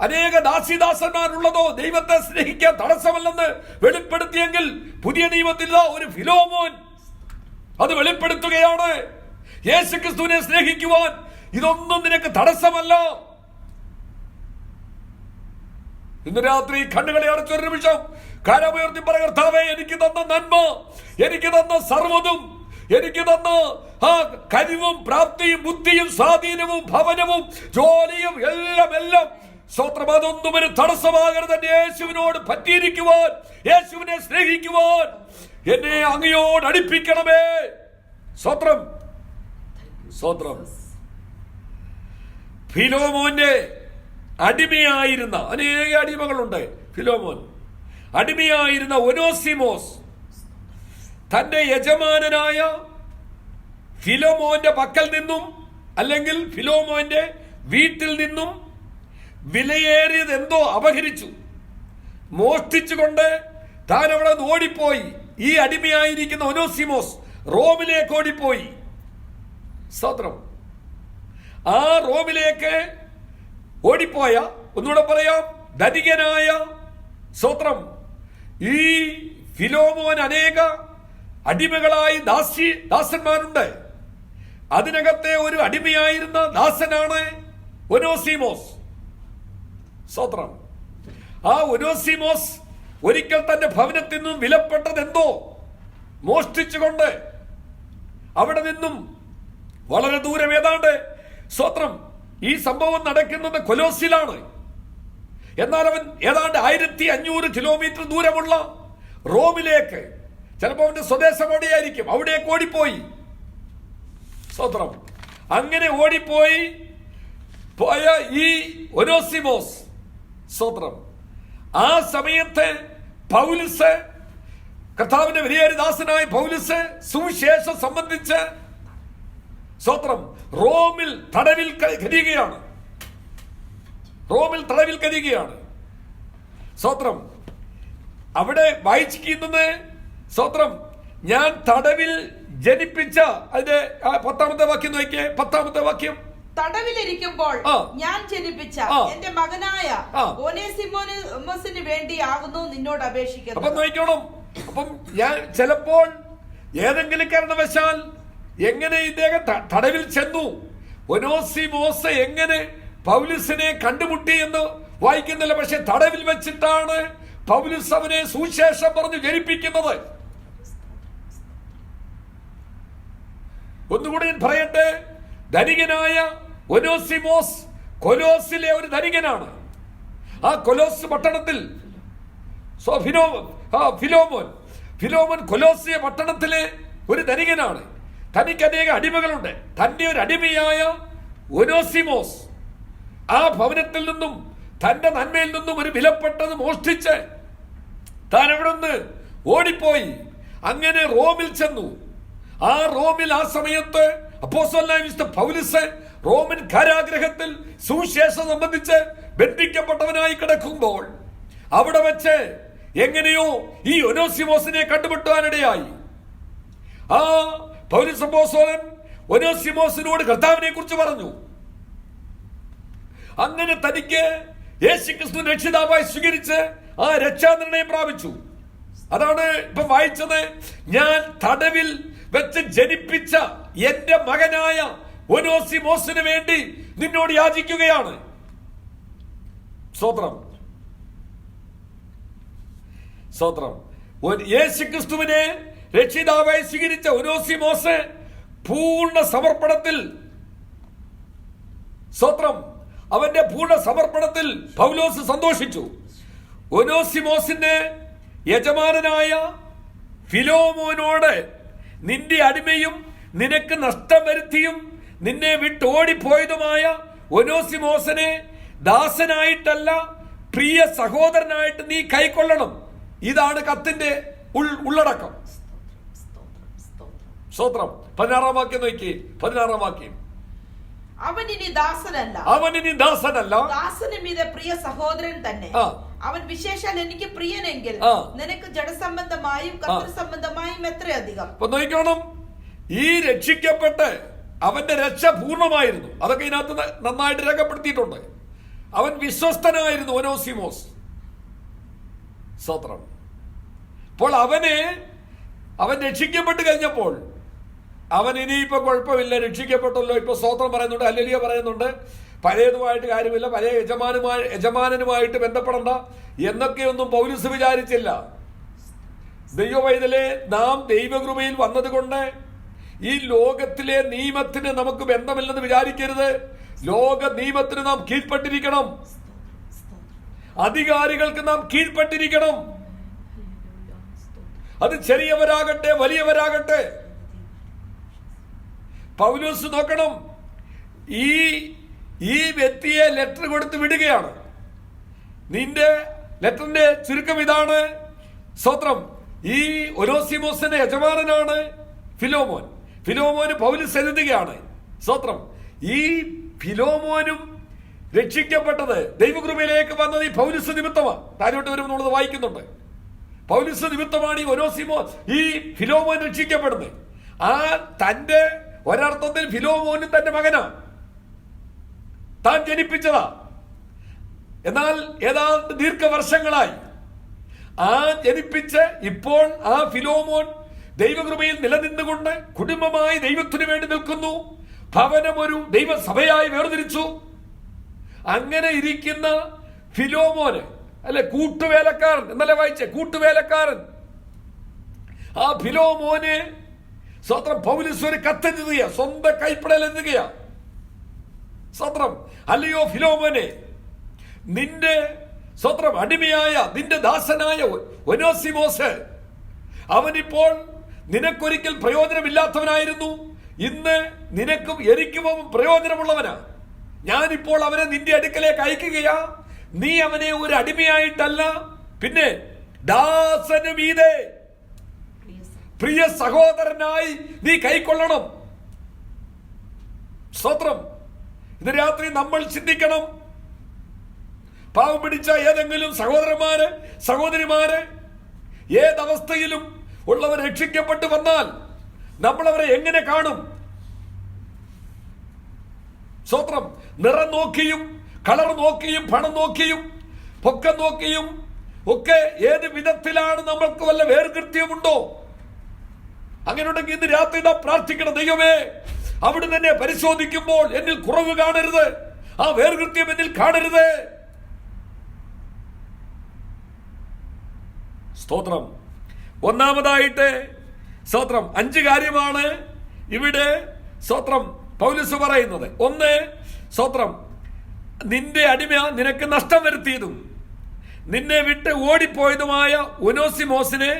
അനേക ദാസിദാസന്മാരുള്ളതോ ദൈവത്തെ സ്നേഹിക്കാൻ തടസ്സമല്ലെന്ന് വെളിപ്പെടുത്തിയെങ്കിൽ പുതിയ നിയമത്തിൽ ഒരു ഫിലോമോൻ അത് വെളിപ്പെടുത്തുകയാണ്. യേശുക്രിസ്തുവിനെ സ്നേഹിക്കുവാൻ ഇതൊന്നും നിനക്ക് തടസ്സമല്ല. ഇന്ന് രാത്രി കണ്ണുകളെ അടച്ചൊരു നിമിഷം കരമുയർത്തി പറ, കർത്താവേ, എനിക്ക് തന്ന നന്മ, എനിക്ക് തന്ന സർവ്വതും, എനിക്ക് തന്ന ആ കഴിവും പ്രാപ്തിയും ബുദ്ധിയും സ്വാധീനവും ഭവനവും ജോലിയും എല്ലാം സ്വത്രം, അതൊന്നും ഒരു തടസ്സമാകരുത്. യേശുവിനോട് പറ്റിയിരിക്കുവാൻ, യേശുവിനെ സ്നേഹിക്കുവാൻ എന്നെ അങ്ങയോട് അടുപ്പിക്കണമേ. സ്വത്രം, സ്വത്രം. ഫിലോമോന്റെ അടിമയായിരുന്ന അനേക അടിമകളുണ്ട്. ഫിലോമോൻ അടിമയായിരുന്ന ഒനോസിമോസ് തന്റെ യജമാനനായ ഫിലോമോന്റെ പക്കൽ നിന്നും അല്ലെങ്കിൽ ഫിലോമോന്റെ വീട്ടിൽ നിന്നും വിലയേറിയത് എന്തോ അപഹരിച്ചു. മോഷ്ടിച്ചുകൊണ്ട് താൻ അവിടെ നിന്ന് ഓടിപ്പോയി. ഈ അടിമയായിരിക്കുന്ന ഒനോസിമോസ് റോമിലേക്ക് ഓടിപ്പോയി. സ്തോത്രം. ആ റോമിലേക്ക് ഓടിപ്പോയ, ഒന്നുകൂടെ പറയാം, ധനികനായ, സ്തോത്രം, ഈ ഫിലോമോൻ അനേക അടിമകളായി ദാസന്മാരുണ്ട്. അതിനകത്തെ ഒരു അടിമയായിരുന്ന ദാസനാണ് ഒനോസിമോസ്. സ്തോത്രം. ആ ഒനോസിമോസ് ഒരിക്കൽ തന്റെ ഭവനത്തിൽ നിന്നും വിലപ്പെട്ടത് എന്തോ മോഷ്ടിച്ചുകൊണ്ട് അവിടെ നിന്നും വളരെ ദൂരം, ഏതാണ്ട് സ്തോത്രം, ഈ സംഭവം നടക്കുന്നത് കൊലോസിലാണ്. എന്നാൽ അവൻ ഏതാണ്ട് 1500 കിലോമീറ്റർ ദൂരമുള്ള റോമിലേക്ക്, ചിലപ്പോൾ അവന്റെ സ്വദേശം എവിടെയായിരിക്കും, അവിടേക്ക് ഓടിപ്പോയി. സ്തോത്രം. അങ്ങനെ ഓടിപ്പോയി പോയ ഈ ഒനോസിമോസ്, സ്തോത്രം, ആ സമയത്ത് പൗലുസ്, കർത്താവിന്റെ വിലയേറിയ ദാസനായ പൗലുസ് സുവിശേഷം സംബന്ധിച്ച്, സ്തോത്രം, റോമിൽ തടവിൽ കഴിയുകയാണ്. റോമിൽ തടവിൽ കഴിയുകയാണ്. സ്തോത്രം. അവിടെ വായിച്ചിരിക്കുന്നത്, സ്തോത്രം, ഞാൻ തടവിൽ ജനിപ്പിച്ച, അതിന്റെ 10ാമത്തെ വാക്യം നോക്കിയേ. 10ാമത്തെ വാക്യം, തടവിലിരിക്കുമ്പോൾ ഞാൻ ജനിപ്പിച്ച എന്റെ മകനായ ഒനേസിമോസിന് വേണ്ടിയാകുന്നു നിന്നോട് അപേക്ഷിക്കുന്നത്. അപ്പം നോക്കണം. അപ്പം ഞാൻ ചിലപ്പോൾ ഏതെങ്കിലും കാരണവശാൽ എങ്ങനെ ഇദ്ദേഹം തടവിൽ ചെന്നു, ഒനോസിമോസ് എങ്ങനെ പൗലുസിനെ കണ്ടുമുട്ടി എന്ന് വായിക്കുന്നില്ല. പക്ഷെ തടവിൽ വെച്ചിട്ടാണ് പൗലുസ് അവനെ സുവിശേഷം പറഞ്ഞു ജനിപ്പിക്കുന്നത്. ഒന്നുകൂടി ഞാൻ പറയട്ടെ, ധനികനായ ഒനോസിമോസ് കൊലോസിലെ ഒരു ധനികനാണ്. ആ കൊലോസ് പട്ടണത്തിൽ ഫിലോമോൻ കൊലോസിയ പട്ടണത്തിലെ ഒരു ധനികനാണ്. തനിക്ക് അനേക അടിമകളുണ്ട്. തന്റെ ഒരു അടിമയായ ഒനോസിമോസ് ആ ഭവനത്തിൽ നിന്നും തന്റെ നന്മയിൽ നിന്നും ഒരു വിലപ്പെട്ടത് മോഷ്ടിച്ച് താൻ അവിടെ നിന്ന് ഓടിപ്പോയി. അങ്ങനെ റോമിൽ ചെന്നു. ആ റോമിൽ ആ സമയത്ത് അപ്പോസ്തലനായ വിശുദ്ധ പൗലുസ് റോമൻ കാരാഗ്രഹത്തിൽ സുവിശേഷം സംബന്ധിച്ച് ബന്ധിക്കപ്പെട്ടവനായി കിടക്കുമ്പോൾ അവിടെ വെച്ച് എങ്ങനെയോ ഈ ഒനോസിമോസിനെ കണ്ടുമുട്ടാനിടയായി. ആ പൗലോസ് അപ്പോസ്തലൻ ഒനേസിമോസിനോട് കർത്താവിനെ കുറിച്ച് പറഞ്ഞു. അങ്ങനെ തനിക്ക് യേശുക്രിസ്തു രക്ഷിതാവായി സ്വീകരിച്ച് ആ രക്ഷാനിർണയം പ്രാപിച്ചു. അതാണ് ഇപ്പൊ വായിച്ചത്. ഞാൻ തടവിൽ വെച്ച് ജനിപ്പിച്ച എന്റെ മകനായ ഒനേസിമോസിന് വേണ്ടി നിന്നോട് യാചിക്കുകയാണ്. സ്തോത്രം, സ്തോത്രം. യേശുക്രിസ്തുവിനെ രക്ഷിതാവായി സ്വീകരിച്ച ഒനേസിമോസ് പൂർണ്ണ സമർപ്പണത്തിൽ, സ്തോത്രം, അവന്റെ പൂർണ്ണ സമർപ്പണത്തിൽ പൗലോസ് സന്തോഷിച്ചു. ഒനേസിമോസിന്റെ യജമാനനായ ഫിലോമോനോട് നിന്റെ അടിമയും നിനക്ക് നഷ്ടം വരുത്തിയും നിന്നെ വിട്ടോടിപ്പോയതുമായ ഒനേസിമോസിനെ ദാസനായിട്ടല്ല പ്രിയ സഹോദരനായിട്ട് നീ കൈക്കൊള്ളണം. ഇതാണ് കത്തിന്റെ ഉള്ളടക്കം. സ്തോത്രം. 16-ാം വാക്യം നോക്കി. 16-ാം വാക്യം. അവൻ ഇനി ദാസനല്ല, ദാസന് മീതെ പ്രിയ സഹോദരൻ തന്നെ. അവൻ വിശേഷാൽ എനിക്ക് പ്രിയനെങ്കിൽ നിനക്ക് ജഡസംബന്ധമായും കർത്തൃ സംബന്ധമായും എത്രയധികം. നോക്കണം, ഈ രക്ഷിക്കപ്പെട്ട് അവന്റെ രക്ഷ പൂർണ്ണമായിരുന്നു. അതൊക്കെ ഇതിനകത്ത് നന്നായിട്ട് രേഖപ്പെടുത്തിയിട്ടുണ്ട്. അവൻ വിശ്വസ്തനായിരുന്നു ഒനേസിമോസ്. സ്തോത്രം. അപ്പോൾ അവൻ രക്ഷിക്കപ്പെട്ട് കഴിഞ്ഞപ്പോൾ അവൻ ഇനിയിപ്പോ കുഴപ്പമില്ല, രക്ഷിക്കപ്പെട്ടല്ലോ, ഇപ്പൊ സ്തോത്രം പറയുന്നുണ്ട്, ഹല്ലേലൂയ പറയുന്നുണ്ട്, പഴയതുമായിട്ട് കാര്യമില്ല, പഴയ യജമാനനുമായിട്ട് ബന്ധപ്പെടണ്ട എന്നൊക്കെയൊന്നും പൗലോസ് വിചാരിച്ചില്ല. ദൈവവൈതലേ, നാം ദൈവകൃപയിൽ വന്നതുകൊണ്ട് ഈ ലോകത്തിലെ നിയമത്തിന് നമുക്ക് ബന്ധമില്ലെന്ന് വിചാരിക്കരുത്. ലോക നിയമത്തിന് നാം കീഴ്പ്പെട്ടിരിക്കണം. അധികാരികൾക്ക് നാം കീഴ്പ്പെട്ടിരിക്കണം. അത് ചെറിയവരാകട്ടെ വലിയവരാകട്ടെ. പൗലോസ് നോക്കണം, ഈ വ്യക്തിയെ ലെറ്റർ കൊടുത്ത് വിടുകയാണ്. നിന്റെ ലെറ്ററിന്റെ ചുരുക്കം ഇതാണ്. സ്തോത്രം. ഈ ഒനേസിമോസിന്റെ യജമാനനാണ് ഫിലോമോന് പൗലോസ് എഴുതുകയാണ്. സ്തോത്രം. ഈ ഫിലോമോനും രക്ഷിക്കപ്പെട്ടത്, ദൈവകൃപയിലേക്ക് വന്നത് ഈ പൗലോസ് നിമിത്തമാണ്. താഴോട്ട് വരുമ്പോൾ നമ്മളത് വായിക്കുന്നുണ്ട്. പൗലോസ് നിമിത്തമാണ് ഈ ഫിലോമോൻ രക്ഷിക്കപ്പെടുന്നത്. തന്റെ ഒരർത്ഥത്തിൽ ഫിലോമോനും തന്റെ മകനാ, താൻ ജനിപ്പിച്ചതാ. എന്നാൽ ഏതാണ്ട് ദീർഘവർഷങ്ങളായി ജനിപ്പിച്ച് ഇപ്പോൾ ആ ഫിലോമോൻ ദൈവകൃപയിൽ നിലനിന്നുകൊണ്ട് കുടുംബമായി ദൈവത്തിനു വേണ്ടി നിൽക്കുന്നു. ഭവനം ഒരു ദൈവസഭയായി വേർതിരിച്ചു. അങ്ങനെ ഇരിക്കുന്ന ഫിലോമോന്, അല്ലെ, കൂട്ടുവേലക്കാരൻ എന്നല്ലേ വായിച്ചേ, കൂട്ടുവേലക്കാരൻ. ആ ഫിലോമോന് സ്വത്രം പൗലോസ് ഒരു കത്തെഴുതുക, സ്വന്തം കൈപ്പടയിൽ എഴുതുകയാ. സ്വത്രം. അല്ലയോ ഫിലോമോനെ, നിന്റെ സ്വത്രം അടിമയായ നിന്റെ ദാസനായ ഒനേസിമോസ്, അവനിപ്പോൾ നിനക്കൊരിക്കൽ പ്രയോജനമില്ലാത്തവനായിരുന്നു. ഇന്ന് നിനക്കും എനിക്കും പ്രയോജനമുള്ളവനാ. ഞാനിപ്പോൾ അവനെ നിന്റെ അടുക്കലേക്ക് അയക്കുകയാ. നീ അവനെ ഒരു അടിമയായിട്ടല്ല, പിന്നെ ദാസന് മീതെ പ്രിയ സഹോദരനായി നീ കൈക്കൊള്ളണം. സ്തോത്രം. ഇത് രാത്രി നമ്മൾ ചിന്തിക്കണം. പാവം പിടിച്ച ഏതെങ്കിലും സഹോദരിമാര് ഏതവസ്ഥയിലും ഉള്ളവർ രക്ഷിക്കപ്പെട്ടു വന്നാൽ നമ്മൾ അവരെ എങ്ങനെ കാണും? സ്തോത്രം. നിറം നോക്കിയും കളർ നോക്കിയും പണം നോക്കിയും പൊക്കം നോക്കിയും ഒക്കെ ഏത് വിധത്തിലാണ് നമ്മൾക്ക് വല്ല വേർകൃത്യമുണ്ടോ? അങ്ങനെ ഉണ്ടെങ്കിൽ ഇന്ന് രാത്രി നാം പ്രാർത്ഥിക്കണം, ദൈവമേ, അവിടെ തന്നെ പരിശോധിക്കുമ്പോൾ എന്നിൽ കുറവ് കാണരുത്, ആ വേർകൃത്യം എന്നിൽ കാണരുത്. സ്തോത്രം. ഒന്നാമതായിട്ട് സ്തോത്രം 5 കാര്യമാണ് ഇവിടെ സ്തോത്രം പൗലോസ് പറയുന്നത്. ഒന്ന്, സ്തോത്രം, നിന്റെ അടിമ നിനക്ക് നഷ്ടം വരുത്തിയതും നിന്നെ വിട്ട് ഓടിപ്പോയതുമായ ഒനേസിമോസിനെ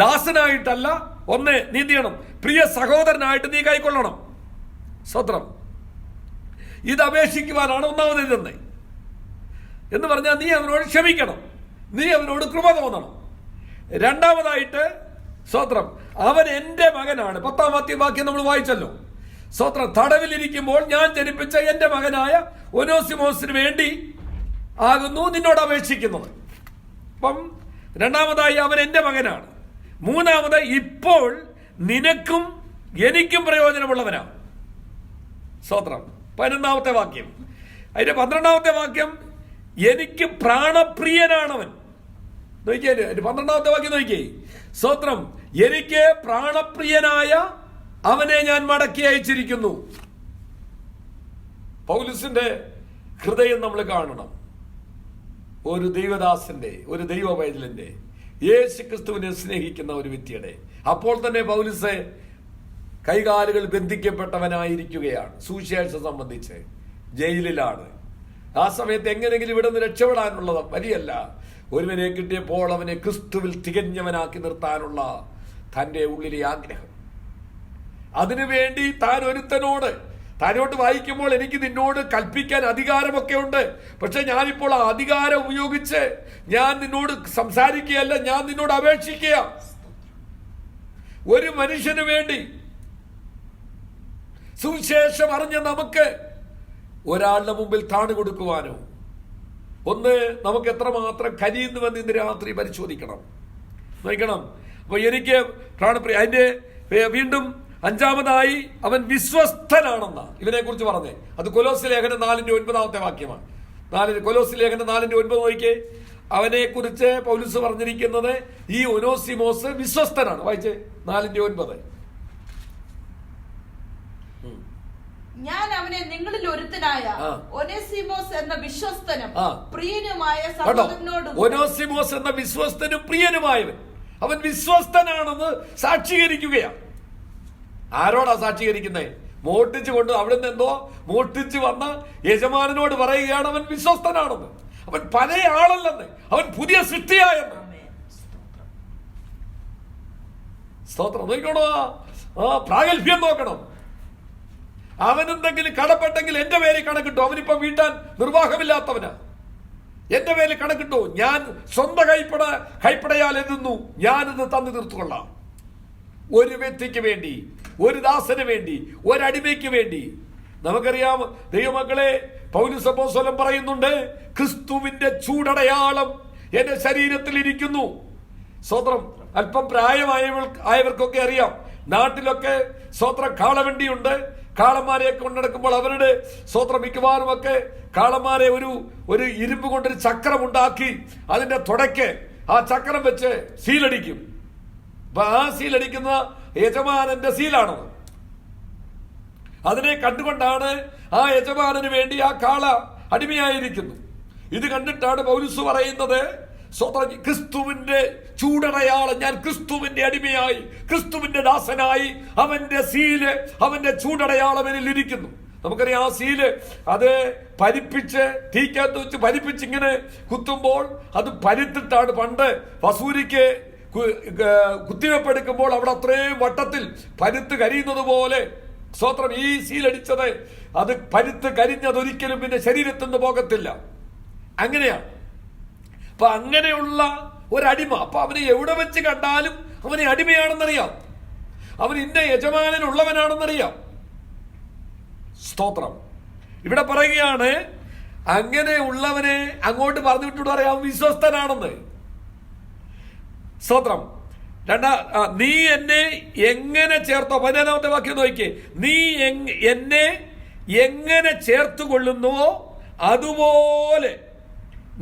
ദാസനായിട്ടല്ല, ഒന്ന്, നീ എന്ത് ചെയ്യണം? പ്രിയ സഹോദരനായിട്ട് നീ കൈക്കൊള്ളണം. സ്തോത്രം. ഇത് അപേക്ഷിക്കുവാനാണ് ഒന്നാമത് ഇതെന്ന്. എന്ന് പറഞ്ഞാൽ നീ അവനോട് ക്ഷമിക്കണം, നീ അവനോട് കൃപ തോന്നണം. രണ്ടാമതായിട്ട് സ്തോത്രം, അവൻ എന്റെ മകനാണ്. 10-ാം വാക്യം നമ്മൾ വായിച്ചല്ലോ. സ്തോത്രം. തടവിലിരിക്കുമ്പോൾ ഞാൻ ജനിപ്പിച്ച എന്റെ മകനായ ഒനേസിമോസിന് വേണ്ടി ആകുന്നു നിന്നോട് അപേക്ഷിക്കുന്നത്. അപ്പം രണ്ടാമതായി അവൻ എന്റെ മകനാണ്. മൂന്നാമത്, ഇപ്പോൾ നിനക്കും എനിക്കും പ്രയോജനമുള്ളവനാ. സ്തോത്രം. 11-ാമത്തെ വാക്യം. അതിന്റെ 12-ാമത്തെ വാക്യം, എനിക്ക് പ്രാണപ്രിയനാണവൻ. നോക്കിയേ 12-ാമത്തെ വാക്യം നോക്കിയേ. സ്തോത്രം. എനിക്ക് പ്രാണപ്രിയനായ അവനെ ഞാൻ മടക്കി അയച്ചിരിക്കുന്നു. പൗലുസിന്റെ ഹൃദയം നമ്മൾ കാണണം. ഒരു ദൈവദാസന്റെ, ഒരു ദൈവ പൈതലിന്റെ, യേശു ക്രിസ്തുവിനെ സ്നേഹിക്കുന്ന ഒരു വ്യക്തിയുടെ. അപ്പോൾ തന്നെ പൗലുസ് കൈകാലുകൾ ബന്ധിക്കപ്പെട്ടവനായിരിക്കുകയാണ്. സുവിശേഷം സംബന്ധിച്ച് ജയിലിലാണ്. ആ സമയത്ത് എങ്ങനെയെങ്കിലും ഇവിടെ നിന്ന് രക്ഷപ്പെടാനുള്ളത് വരിയല്ല. ഒരുവനെ കിട്ടിയപ്പോൾ അവനെ ക്രിസ്തുവിൽ തികഞ്ഞവനാക്കി നിർത്താനുള്ള തൻ്റെ ഉള്ളിലെ ആഗ്രഹം. അതിനുവേണ്ടി താൻ ഒരുത്തനോട്, താനോട്ട് വായിക്കുമ്പോൾ എനിക്ക് നിന്നോട് കൽപ്പിക്കാൻ അധികാരമൊക്കെ ഉണ്ട്, പക്ഷെ ഞാനിപ്പോൾ ആ അധികാരം ഉപയോഗിച്ച് ഞാൻ നിന്നോട് സംസാരിക്കുകയല്ല, ഞാൻ നിന്നോട് അപേക്ഷിക്കുക. ഒരു മനുഷ്യന് വേണ്ടി സുവിശേഷം അറിഞ്ഞ നമുക്ക് ഒരാളുടെ മുമ്പിൽ താണു കൊടുക്കുവാനോ, ഒന്ന് നമുക്ക് എത്രമാത്രം കരിയുന്നുവെന്ന് ഇന്ന് രാത്രി പരിശോധിക്കണം, നോക്കണം. അപ്പൊ എനിക്ക് പ്രാണപ്രിയ, അതിന്റെ വീണ്ടും 5-ാമതായി അവൻ വിശ്വസ്തനാണെന്ന ഇവനെ കുറിച്ച് പറഞ്ഞേ. അത് കൊലോസ്യ ലേഖനം 4-ാമത്തെ വാക്യമാണ്. കൊലോസ്യ ലേഖനം 4:9 നോക്കിയേ. അവനെ കുറിച്ച് പൗലോസ് പറഞ്ഞിരിക്കുന്നത് ഈ ഒനോസിമോസ് വിശ്വസ്തനാണ്. വായിച്ചേ 4:9. ഞാൻ അവനെ നിങ്ങളിൽ ഒരുത്തനായ ഒനേസിമോസ് എന്ന വിശ്വസ്തനും പ്രിയനുമായ സഹോദരനോട്. ഒനോസിമോസ് എന്ന വിശ്വസ്തനും പ്രിയനുമായവൻ, അവൻ വിശ്വസ്തനാണെന്ന് സാക്ഷീകരിക്കുകയാണ്. ആരോടാ സാക്ഷീകരിക്കുന്നത്? മോഷ്ടിച്ചു കൊണ്ട് അവിടുന്ന് എന്തോ മോഷ്ടിച്ചു വന്ന യജമാനനോട് പറയുകയാണ് അവൻ വിശ്വസ്തനാണെന്ന്. അവൻ പഴയ ആളല്ലെന്ന്, അവൻ പുതിയ സൃഷ്ടിയായെന്ന്. സ്തോത്രം. നോക്കണോ, പ്രാഗൽഭ്യം നോക്കണം. അവനെന്തെങ്കിലും കടപ്പെട്ടെങ്കിൽ എന്റെ പേര് കണക്കിട്ടു. അവനിപ്പം വീട്ടാൻ നിർവാഹമില്ലാത്തവനാ. എന്റെ പേര് കണക്കിട്ടു. ഞാൻ സ്വന്തം കൈപ്പടയാൽ എഴുതുന്നു, ഞാനിത് തന്നു തീർത്തുകൊള്ളാം. ഒരു വ്യക്തിക്ക് വേണ്ടി, ഒരു ദാസന് വേണ്ടി, ഒരടിമയ്ക്ക് വേണ്ടി. നമുക്കറിയാം ദൈവമക്കളെ, പൗലോസ് അപ്പോസ്തലൻ പറയുന്നുണ്ട്, ക്രിസ്തുവിന്റെ ചൂടടയാളം എന്റെ ശരീരത്തിൽ ഇരിക്കുന്നു. സ്തോത്രം. അല്പം പ്രായമായവർക്കൊക്കെ അറിയാം, നാട്ടിലൊക്കെ സ്തോത്രം കാളവണ്ടിയുണ്ട്. കാളന്മാരെ കൊണ്ടെടുക്കുമ്പോൾ അവരുടെ സ്തോത്രം മിക്കവാറും ഒക്കെ കാളന്മാരെ ഒരു ഇരുമ്പ് കൊണ്ടൊരു ചക്രം ഉണ്ടാക്കി അതിന്റെ തുടയ്ക്ക് ആ ചക്രം വെച്ച് സീലടിക്കും. അപ്പൊ ആ സീലടിക്കുന്ന യജമാനന്റെ സീലാണത്. അതിനെ കണ്ടുകൊണ്ടാണ് ആ യജമാനന് വേണ്ടി ആ കാള അടിമയായിരിക്കുന്നു. ഇത് കണ്ടിട്ടാണ് പൗലോസ് പറയുന്നത്, ക്രിസ്തുവിന്റെ ചൂടടയാളം, ഞാൻ ക്രിസ്തുവിന്റെ അടിമയായി, ക്രിസ്തുവിന്റെ ദാസനായി, അവന്റെ സീല്, അവന്റെ ചൂടടയാളം എന്നിൽ ഇരിക്കുന്നു. നമുക്കറിയാം ആ സീല് അത് പരിപ്പിച്ച് തീക്കകത്ത് വെച്ച് പരിപ്പിച്ച് ഇങ്ങനെ കുത്തുമ്പോൾ അത് പരുത്തിട്ടാണ് പണ്ട് വസൂരിക്ക് കുത്തിവെപ്പെടുക്കുമ്പോൾ അവിടെ അത്രയും വട്ടത്തിൽ പരുത്ത് കരിയുന്നത് പോലെ സ്തോത്രം ഈ സീലടിച്ചത് അത് പരുത്ത് കരിഞ്ഞതൊരിക്കലും പിന്നെ ശരീരത്തിൽ നിന്ന് പോകത്തില്ല. അങ്ങനെയാണ്. അപ്പൊ അങ്ങനെയുള്ള ഒരടിമ, അപ്പൊ അവനെ എവിടെ വെച്ച് കണ്ടാലും അവനെ അടിമയാണെന്നറിയാം, അവൻ ഇന്ന യജമാനനുള്ളവനാണെന്നറിയാം. സ്തോത്രം. ഇവിടെ പറയുകയാണ്, അങ്ങനെ ഉള്ളവനെ അങ്ങോട്ട് പറഞ്ഞു വിട്ടിട്ട് പറയാം വിശ്വസ്തനാണെന്ന്. സ്തോത്രം. നീ എന്നെ എങ്ങനെ ചേർത്തോ, 15-ാമത്തെ വാക്യം നോക്കിയേ. നീ എന്നെ എങ്ങനെ ചേർത്തു കൊള്ളുന്നുവോ അതുപോലെ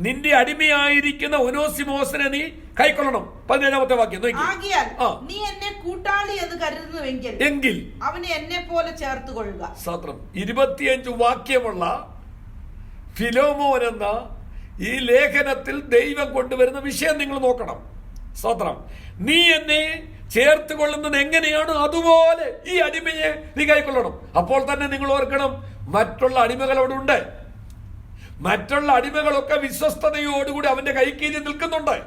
നിന്റെ അടിമയായിരിക്കുന്ന ഒനോസിമോസിനെ നീ കൈക്കൊള്ളണം. 17-ാമത്തെ വാക്യം നോക്കിയാൽ നീ എന്നെ കൂട്ടാളി എന്ന് കരുതുന്നുവെങ്കിൽ അവനെ എന്നെ പോലെ ചേർത്ത് കൊള്ളുക. സ്തോത്രം. 25 വാക്യമുള്ള ഫിലോമോൻ എന്ന ഈ ലേഖനത്തിൽ ദൈവം കൊണ്ടുവരുന്ന വിഷയം നിങ്ങൾ നോക്കണം. സ്തോത്രം. നീ എന്നെ ചേർത്ത് കൊള്ളുന്നത് എങ്ങനെയാണ് അതുപോലെ ഈ അടിമയെ നീ കൈക്കൊള്ളണം. അപ്പോൾ തന്നെ നിങ്ങൾ ഓർക്കണം, മറ്റുള്ള അടിമകൾ അവിടെ ഉണ്ട്. മറ്റുള്ള അടിമകളൊക്കെ വിശ്വസ്തയോടുകൂടി അവന്റെ കൈക്കീഴിൽ നിൽക്കുന്നുണ്ട്.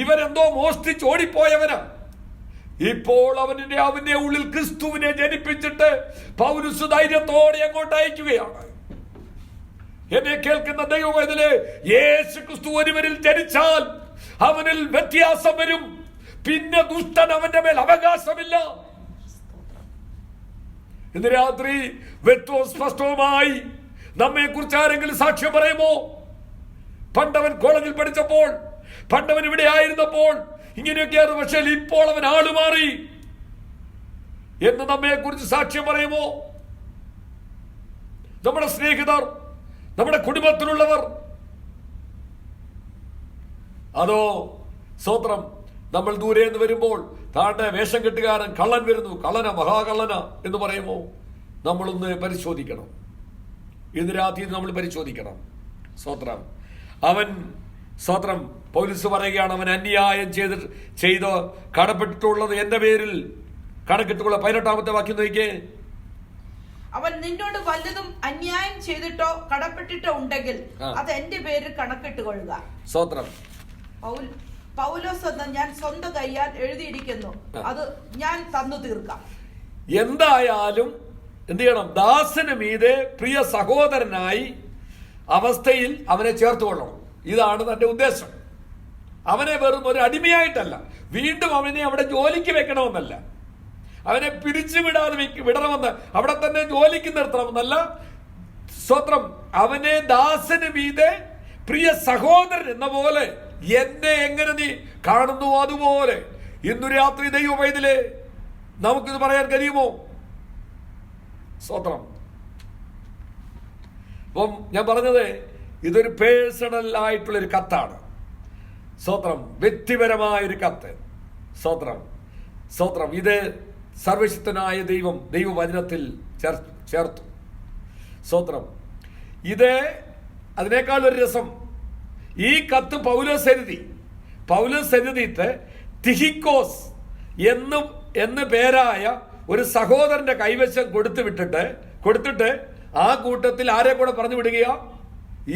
ഇവരെന്തോ മോഷ്ടിച്ച് ഓടിപ്പോയവനാ. ഇപ്പോൾ അവന്റെ ഉള്ളിൽ ക്രിസ്തുവിനെ ജനിപ്പിച്ചിട്ട് പൗലോസ് ധൈര്യത്തോടെ അങ്ങോട്ട് അയക്കുകയാണ്. എന്നെ കേൾക്കുന്ന ദൈവവേദന, യേശു ക്രിസ്തു ഒരുവരിൽ ജനിച്ചാൽ അവനിൽ വ്യത്യാസം വരും. പിന്നെ ദുഷ്ടൻ അവന്റെ മേൽ അവകാശമില്ല. ഇന്ന് രാത്രി വ്യക്തവും സ്പഷ്ടവുമായി നമ്മെ കുറിച്ച് ആരെങ്കിലും സാക്ഷ്യം പറയുമോ? പണ്ടവൻ കോളേജിൽ പഠിച്ചപ്പോൾ, പണ്ടവൻ ഇവിടെ ആയിരുന്നപ്പോൾ ഇങ്ങനെയൊക്കെയായിരുന്നു, പക്ഷേ ഇപ്പോൾ അവൻ ആളുമാറി. എന്ന് നമ്മെ കുറിച്ച് സാക്ഷ്യം പറയുമോ? നമ്മുടെ സ്നേഹിതർ, നമ്മുടെ കുടുംബത്തിലുള്ളവർ? അതോ സ്തോത്രം നമ്മൾ ദൂരെ നിന്ന് വരുമ്പോൾ താണ്ടെ വേഷം കെട്ടുകാരൻ കള്ളൻ വരുന്നു, കള്ളന, മഹാകള്ളന എന്ന് പറയുമോ? നമ്മളൊന്ന് പരിശോധിക്കണം. ഇന്ന് രാത്രി നമ്മൾ പരിശോധിക്കണം. സ്തോത്രം. അവൻ സ്തോത്രം പൗലോസ് പറയുകയാണ്, അവൻ അന്യായം ചെയ്ത് കടപ്പെട്ടിട്ടുള്ളത് എന്റെ പേരിൽ കണക്കിട്ടുള്ള 18-ാമത്തെ വാക്യം നോക്കിയേ. അവൻ നിന്നോട് വല്ലതും അന്യായം ചെയ്തിട്ടോ കടപ്പെട്ടിട്ടോ ഉണ്ടെങ്കിൽ അത് എന്റെ പേരിൽ കണക്കിട്ടുകൊള്ളുക. സ്തോത്രം. പൗലോസ് എന്ന് ഞാൻ സ്വന്തം കയ്യാൽ എഴുതിയിരിക്കുന്നു, അത് ഞാൻ തന്നു തീർക്കാം. എന്തായാലും എന്ത് ചെയ്യണം? ദാസന് മീതെ പ്രിയ സഹോദരനായി അവസ്ഥയിൽ അവനെ ചേർത്തുകൊള്ളണം. ഇതാണ് തന്റെ ഉദ്ദേശം. അവനെ വെറും ഒരു അടിമയായിട്ടല്ല, വീണ്ടും അവനെ അവിടെ ജോലിക്ക് വെക്കണമെന്നല്ല, അവനെ പിരിച്ചുവിടാതെ വിടണമെന്ന്, അവിടെ തന്നെ ജോലിക്ക് നിർത്തണമെന്നല്ല. സ്വത്രം അവനെ ദാസന് മീതെ പ്രിയ സഹോദരൻ എന്ന പോലെ എന്നെ എങ്ങനെ നീ കാണുന്നു അതുപോലെ ഇന്നു രാത്രി ദൈവവേദിയിലെ നമുക്കിത് പറയാൻ കഴിയുമോ? സ്തോത്രം. അപ്പം ഞാൻ പറഞ്ഞത് ഇതൊരു പേഴ്സണൽ ആയിട്ടുള്ളൊരു കത്താണ്. സ്തോത്രം. വ്യക്തിപരമായൊരു കത്ത്. സ്തോത്രം. സ്തോത്രം. ഇത് സർവശക്തനായ ദൈവം ദൈവവചനത്തിൽ ചേർത്തു. സ്തോത്രം. ഇത് അതിനേക്കാൾ ഒരു രസം, ഈ കത്ത് പൗലോസ് എഴുതിയിട്ട് തിഹിക്കോസ് എന്ന് പേരായ ഒരു സഹോദരന്റെ കൈവശം കൊടുത്തിട്ട് ആ കൂട്ടത്തിൽ ആരെ കൂടെ പറഞ്ഞു വിടുകയാ?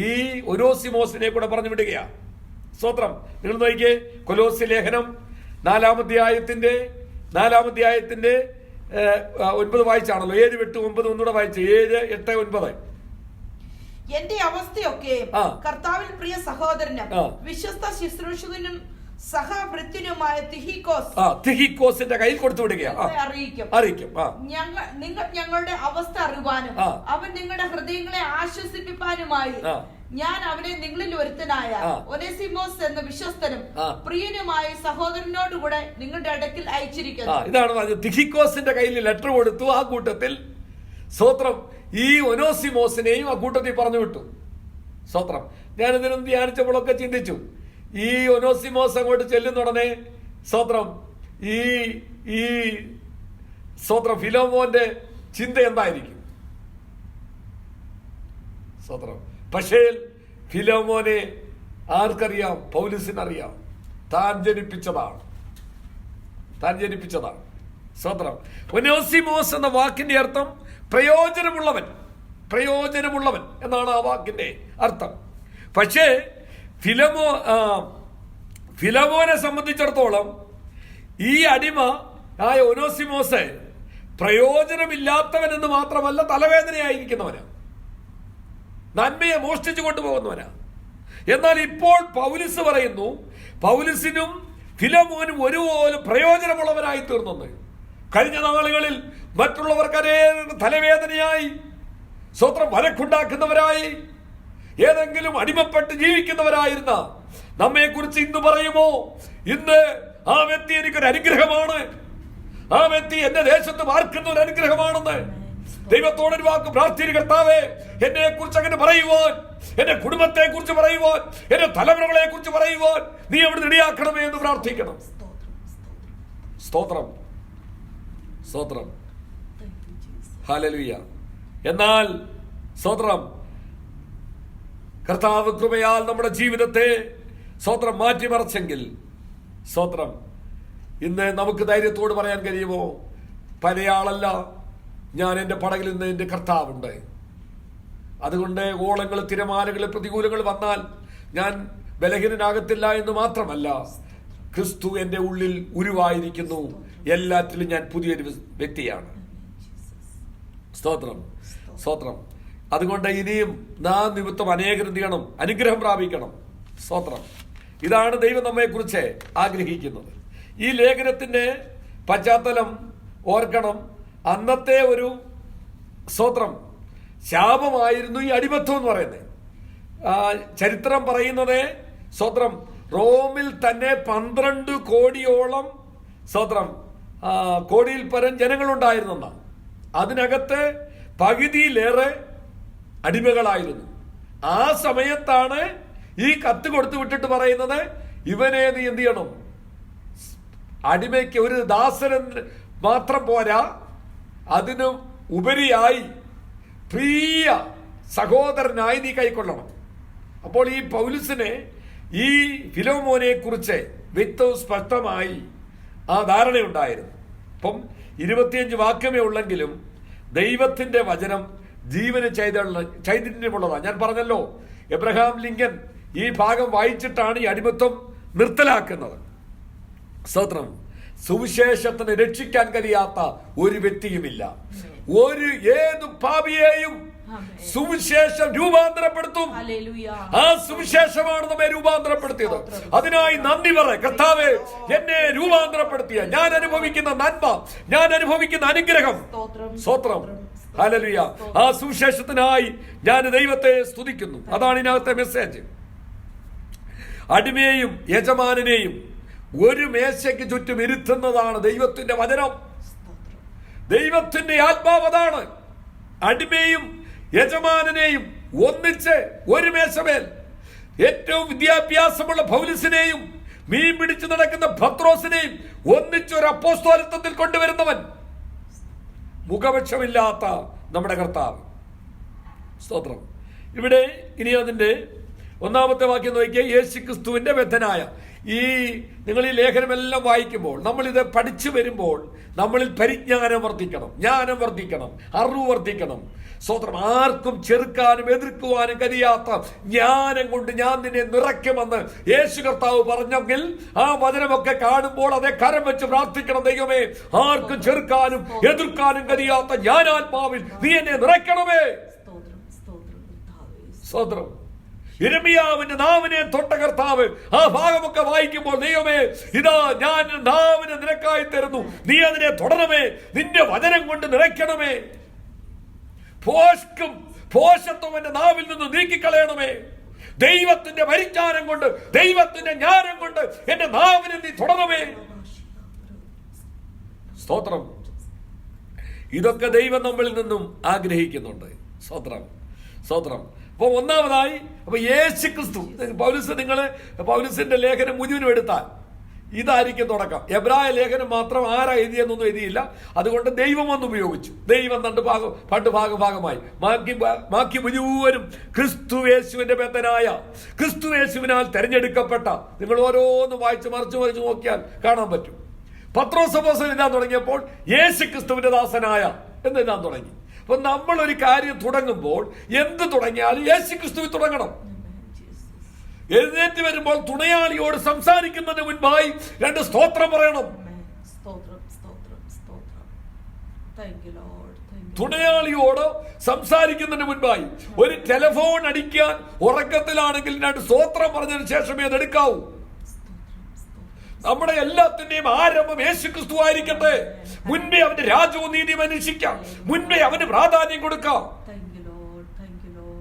ഈ ഒനേസിമോസിനെ കൂടെ പറഞ്ഞു വിടുകയാ. സ്തോത്രം. നിങ്ങൾ നോക്കിയേ, കൊലോസ്യ ലേഖനം 4-ാം അധ്യായത്തിന്റെ 9 വായിച്ചാണല്ലോ. 7, 8, 9 ഒന്നുകൂടെ വായിച്ചു. 7, 8, 9. എന്റെ അവസ്ഥയൊക്കെ കർത്താവിൽ പ്രിയ സഹോദരനും വിശ്വസ്ത ശുശ്രൂഷകനും സഹഭൃത്യനുമായ തിഹിക്കോസിന്റെ കയ്യിൽ കൊടുത്തു വിടുകയാണ്. അറിയിക്കും. നിങ്ങൾ ഞങ്ങളുടെ അവസ്ഥ അറിവാനും അവൻ നിങ്ങളുടെ ഹൃദയങ്ങളെ ആശ്വസിപ്പിക്കാനുമായി ഞാൻ അവനെ നിങ്ങളിൽ ഒരുത്തനായ ഒനേസിമോസ് എന്ന വിശ്വസ്തനും പ്രിയനുമായ സഹോദരനോടുകൂടെ നിങ്ങളുടെ അടുക്കൽ അയച്ചിരിക്കുന്നു. ഇതാണ് തിഹിക്കോസിന്റെ കയ്യിൽ ലെറ്റർ കൊടുത്തു. ആ കൂട്ടത്തിൽ സ്തോത്രം ഈ ഒനേസിമോസിനെയും ആ കൂട്ടത്തിൽ പറഞ്ഞു വിട്ടു. സ്തോത്രം. ഞാനിതിനും ധ്യാനിച്ചപ്പോഴൊക്കെ ചിന്തിച്ചു, ഈ ഒനേസിമോസ് അങ്ങോട്ട് ചെല്ലുന്നുടനെ സ്തോത്രം ഈ സ്തോത്രം ഫിലോമോന്റെ ചിന്ത എന്തായിരിക്കും? സ്തോത്രം. പക്ഷേ ഫിലോമോനെ ആർക്കറിയാം? പൗലോസിനറിയാം. താൻ ജനിപ്പിച്ചതാണ്. സ്തോത്രം. ഒനേസിമോസ് എന്ന വാക്കിന്റെ അർത്ഥം പ്രയോജനമുള്ളവൻ എന്നാണ് ആ വാക്കിന്റെ അർത്ഥം. പക്ഷേ ഫിലോമോനെ സംബന്ധിച്ചിടത്തോളം ഈ അടിമ ആയ ഒനേസിമോസ് പ്രയോജനമില്ലാത്തവൻ എന്ന് മാത്രമല്ല, തലവേദനയായിരിക്കുന്നവനാ, നന്മയെ മോഷ്ടിച്ചു കൊണ്ടുപോകുന്നവനാ. എന്നാൽ ഇപ്പോൾ പൗലോസ് പറയുന്നു, പൗലോസിനും ഫിലോമോനും ഒരുപോലെ പ്രയോജനമുള്ളവരായി തീർന്നെന്ന്. കഴിഞ്ഞ നാളുകളിൽ മറ്റുള്ളവർക്ക് തലവേദനയായി, സ്വത്രം വരക്കുണ്ടാക്കുന്നവരായി, ഏതെങ്കിലും അടിമപ്പെട്ട് ജീവിക്കുന്നവരായിരുന്ന നമ്മെ കുറിച്ച് ഇന്ന് പറയുമോ? ഇന്ന് ആ വ്യക്തി എനിക്കൊരു അനുഗ്രഹമാണ്, ആ വ്യക്തി എന്റെ ദേശത്ത് പാർക്കുന്ന ഒരു അനുഗ്രഹമാണെന്ന് ദൈവത്തോടൊരു വാക്ക് പ്രാർത്ഥിക്കുക. കർത്താവേ, എന്നെ കുറിച്ച് അങ്ങനെ പറയുവാൻ, എന്റെ കുടുംബത്തെ കുറിച്ച് പറയുവാൻ, എന്റെ തലമുറകളെ കുറിച്ച് പറയുവാൻ നീ അവിടെ ഇടയാക്കണമേ എന്ന് പ്രാർത്ഥിക്കണം. സ്തോത്രം. ഹല്ലേലൂയ. എന്നാൽ സ്തോത്രം, കർത്താവ് കൃപയാൽ നമ്മുടെ ജീവിതത്തെ സ്തോത്രം മാറ്റിമറിച്ചെങ്കിൽ സ്തോത്രം ഇന്ന് നമുക്ക് ധൈര്യത്തോട് പറയാൻ കഴിയുമോ? പലയാളല്ല, ഞാൻ എൻ്റെ പടകിൽ നിന്ന് എൻ്റെ കർത്താവുണ്ട്. അതുകൊണ്ട് ഓളങ്ങൾ, തിരമാലകൾ, പ്രതികൂലങ്ങൾ വന്നാൽ ഞാൻ ബലഹീനനാകത്തില്ല എന്ന് മാത്രമല്ല, ക്രിസ്തു എൻ്റെ ഉള്ളിൽ ഉരുവായിരിക്കുന്നു. എല്ലാറ്റിലും ഞാൻ പുതിയൊരു വ്യക്തിയാണ്. സ്തോത്രം. അതുകൊണ്ട് ഇനിയും നാം നിമിത്തം അനേകർ എന്ത് ചെയ്യണം? അനുഗ്രഹം പ്രാപിക്കണം. സ്തോത്രം. ഇതാണ് ദൈവം നമ്മെ കുറിച്ച് ആഗ്രഹിക്കുന്നത്. ഈ ലേഖനത്തിന്റെ പശ്ചാത്തലം ഓർക്കണം. അന്നത്തെ ഒരു സ്തോത്രം ശാപമായിരുന്നു ഈ അടിമത്വം എന്ന് പറയുന്നത്. ചരിത്രം പറയുന്നത് സ്തോത്രം റോമിൽ തന്നെ 12 കോടിയോളം സ്തോത്രം കോടിയിൽ പരം ജനങ്ങളുണ്ടായിരുന്ന, അതിനകത്ത് പകുതിയിലേറെ അടിമകളായിരുന്നു. ആ സമയത്താണ് ഈ കത്ത് കൊടുത്തു വിട്ടിട്ട് പറയുന്നത്, ഇവനെ നീ എന്ത് ചെയ്യണം, അടിമയ്ക്ക് ഒരു ദാസന് മാത്രം പോരാ, അതിന് ഉപരിയായി പ്രിയ സഹോദരനായി നീ കൈക്കൊള്ളണം. അപ്പോൾ ഈ പൗലുസിനെ ഈ ഫിലോമോനെ കുറിച്ച് വ്യക്തവും സ്പഷ്ടമായി ആ ധാരണയുണ്ടായിരുന്നു. അപ്പം 25 വാക്യമേ ഉള്ളെങ്കിലും ദൈവത്തിന്റെ വചനം ജീവന് ചൈതന്യമുള്ളതാണ്. ഞാൻ പറഞ്ഞല്ലോ, എബ്രഹാം ലിങ്കൻ ഈ ഭാഗം വായിച്ചിട്ടാണ് ഈ അടിമത്വം നിർത്തലാക്കുന്നത്. സ്തോത്രം. സുവിശേഷത്തിന് രക്ഷിക്കാൻ കഴിയാത്ത ഒരു വ്യക്തിയുമില്ല. ഏത് പാപിയെയും സുവിശേഷം രൂപാന്തരപ്പെടുത്തും. ആ സുവിശേഷമാണ് നമ്മെ രൂപാന്തരപ്പെടുത്തിയത്. അതിനായി നന്ദി പറ. കർത്താവേ, എന്നെ രൂപാന്തരപ്പെടുത്തിയ, ഞാൻ അനുഭവിക്കുന്ന നന്മ, ഞാൻ അനുഭവിക്കുന്ന അനുഗ്രഹം, സ്തോത്രം, ഹല്ലേലൂയ. ആ സുവിശേഷത്തിനായി ഞാൻ ദൈവത്തെ സ്തുതിക്കുന്നു. അതാണ് ഇതിനകത്തെ മെസ്സേജ്. അടിമയെയും യജമാനെയും ഒരു മേശയ്ക്ക് ചുറ്റും ഇരുത്തുന്നതാണ് ദൈവത്തിന്റെ വചനം. ദൈവത്തിന്റെ ആത്മാവതാണ്. അടിമയും യജമാനെയും ഒന്നിച്ച് ഒരു മേശമേൽ, ഏറ്റവും വിദ്യാഭ്യാസമുള്ള പൗലുസിനെയും മീൻ പിടിച്ചു നടക്കുന്ന പത്രോസിനെയും ഒന്നിച്ച് ഒരു അപ്പോസ്തലത്വത്തിൽ കൊണ്ടുവരുന്നവൻ, മുഖപക്ഷമില്ലാത്ത നമ്മുടെ കർത്താവ്. സ്തോത്രം. ഇവിടെ ഇനി അതിന്റെ 1-ാമത്തെ വാക്യം നോക്കിയാൽ, യേശുക്രിസ്തുവിന്റെ ബദ്ധനായ. നിങ്ങൾ ഈ ലേഖനമെല്ലാം വായിക്കുമ്പോൾ, നമ്മളിത് പഠിച്ചു വരുമ്പോൾ നമ്മളിൽ പരിജ്ഞാനം വർദ്ധിക്കണം, ജ്ഞാനം വർദ്ധിക്കണം, അറിവ് വർദ്ധിക്കണം. സ്തോത്രം. ആർക്കും ചെറുക്കാനും എതിർക്കുവാനും കഴിയാത്ത ജ്ഞാനം കൊണ്ട് ഞാൻ നിന്നെ നിറയ്ക്കുമെന്ന് യേശു കർത്താവ് പറഞ്ഞെങ്കിൽ, ആ വചനമൊക്കെ കാണുമ്പോൾ അതേ കരം വെച്ച് പ്രാർത്ഥിക്കണം. ദൈവമേ, ആർക്കും ചെറുക്കാനും എതിർക്കാനും കഴിയാത്ത ജ്ഞാനാത്മാവിൽ നീ എന്നെ നിറയ്ക്കണമേ. സ്തോത്രം. യിരെമ്യാവിന്റെ നാവിനെ തൊട്ട കർത്താവ്. ആ ഭാഗമൊക്കെ വായിക്കുമ്പോൾ, ദൈവമേ, ഇതാ ഞാൻ നാവിനെ നിനക്കായി തരുന്നു, നീ അതിനെ തൊടണമേ, നിന്റെ വചനം കൊണ്ട് നിറയ്ക്കണമേ. പോഷത്വം എന്റെ നാവിൽ നിന്ന് നീക്കിക്കളയണമേ. ദൈവത്തിന്റെ പരിജ്ഞാനം കൊണ്ട്, ദൈവത്തിന്റെ ജ്ഞാനം കൊണ്ട് എന്റെ നാവിനെ നീ തൊടണമേ. സ്തോത്രം. ഇതൊക്കെ ദൈവം നമ്മളിൽ നിന്നും ആഗ്രഹിക്കുന്നുണ്ട്. സ്തോത്രം, സ്തോത്രം. അപ്പൊ ഒന്നാമതായി, അപ്പൊ യേശുക്രിസ്തു, പൗലുസിന്റെ ലേഖനം മുഴുവനും എടുത്താൽ ഇതായിരിക്കും തുടക്കം. എബ്രായ ലേഖനം മാത്രം ആരാ എഴുതിയെന്നൊന്നും എഴുതിയില്ല. അതുകൊണ്ട് ദൈവം ഒന്ന് ഉപയോഗിച്ചു. ദൈവം ഭാഗമായി ബാക്കി മുഴുവനും ക്രിസ്തുയേശുവിന്റെ ബദ്ധനായ, ക്രിസ്തുയേശുവിനാൽ തെരഞ്ഞെടുക്കപ്പെട്ട. നിങ്ങൾ ഓരോന്നും വായിച്ച് മറിച്ച് നോക്കിയാൽ കാണാൻ പറ്റും. പത്രോസ് അപ്പോസ്തലൻ എഴുതാൻ തുടങ്ങിയപ്പോൾ യേശുക്രിസ്തുവിന്റെ ദാസനായ എന്ന് എഴുതാൻ തുടങ്ങി. അപ്പൊ നമ്മൾ ഒരു കാര്യം തുടങ്ങുമ്പോൾ എന്ത് തുടങ്ങിയാലും യേശുക്രിസ്തുവിൽ തുടങ്ങണം. എഴുന്നേറ്റ് വരുമ്പോൾ തുണയാളിയോട് സംസാരിക്കുന്നതിന് മുൻപായി 2 സ്തോത്രം പറയണം. തുണയാളിയോട് സംസാരിക്കുന്നതിന് മുൻപായി ഒരു ടെലിഫോൺ അടിക്കാൻ ഉറക്കത്തിലാണെങ്കിൽ 2 സ്തോത്രം പറഞ്ഞതിന് ശേഷമേ അത് എടുക്കാവൂ. നമ്മുടെ എല്ലാത്തിന്റെയും ആരംഭം യേശുക്രിസ്തു ആയിരിക്കട്ടെ. മുൻപേ അവന്റെ രാജ്യവും നീതിയും അന്വേഷിക്കാം, മുൻപേ അവന് പ്രാധാന്യം കൊടുക്കാം.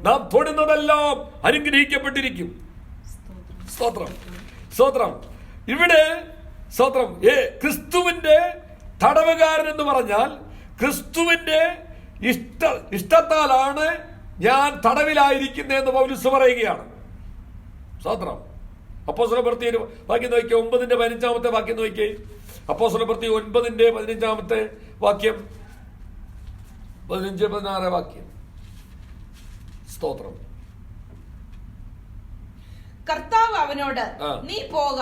നാം തൊടുന്നതെല്ലാം അനുഗ്രഹിക്കപ്പെട്ടിരിക്കും. സ്തോത്രം, സ്തോത്രം. ഇവിടെ സ്തോത്രം. ക്രിസ്തുവിന്റെ തടവുകാരൻ എന്ന് പറഞ്ഞാൽ ക്രിസ്തുവിന്റെ ഇഷ്ടത്താലാണ് ഞാൻ തടവിലായിരിക്കുന്നതെന്ന് പൗലോസ് പറയുകയാണ്. സ്തോത്രം. അപ്പോസ്തലപ്രവൃത്തി വാക്യം നോക്കിയേ, 9-ന്റെ 15-ാമത്തെ വാക്യം നോക്കിയേ. അപ്പോസ്തലപ്രവൃത്തി 9-ന്റെ 15-ാമത്തെ വാക്യം, 15-16 വാക്യം. സ്തോത്രം. കർത്താവ് അവനോട്, നീ പോക,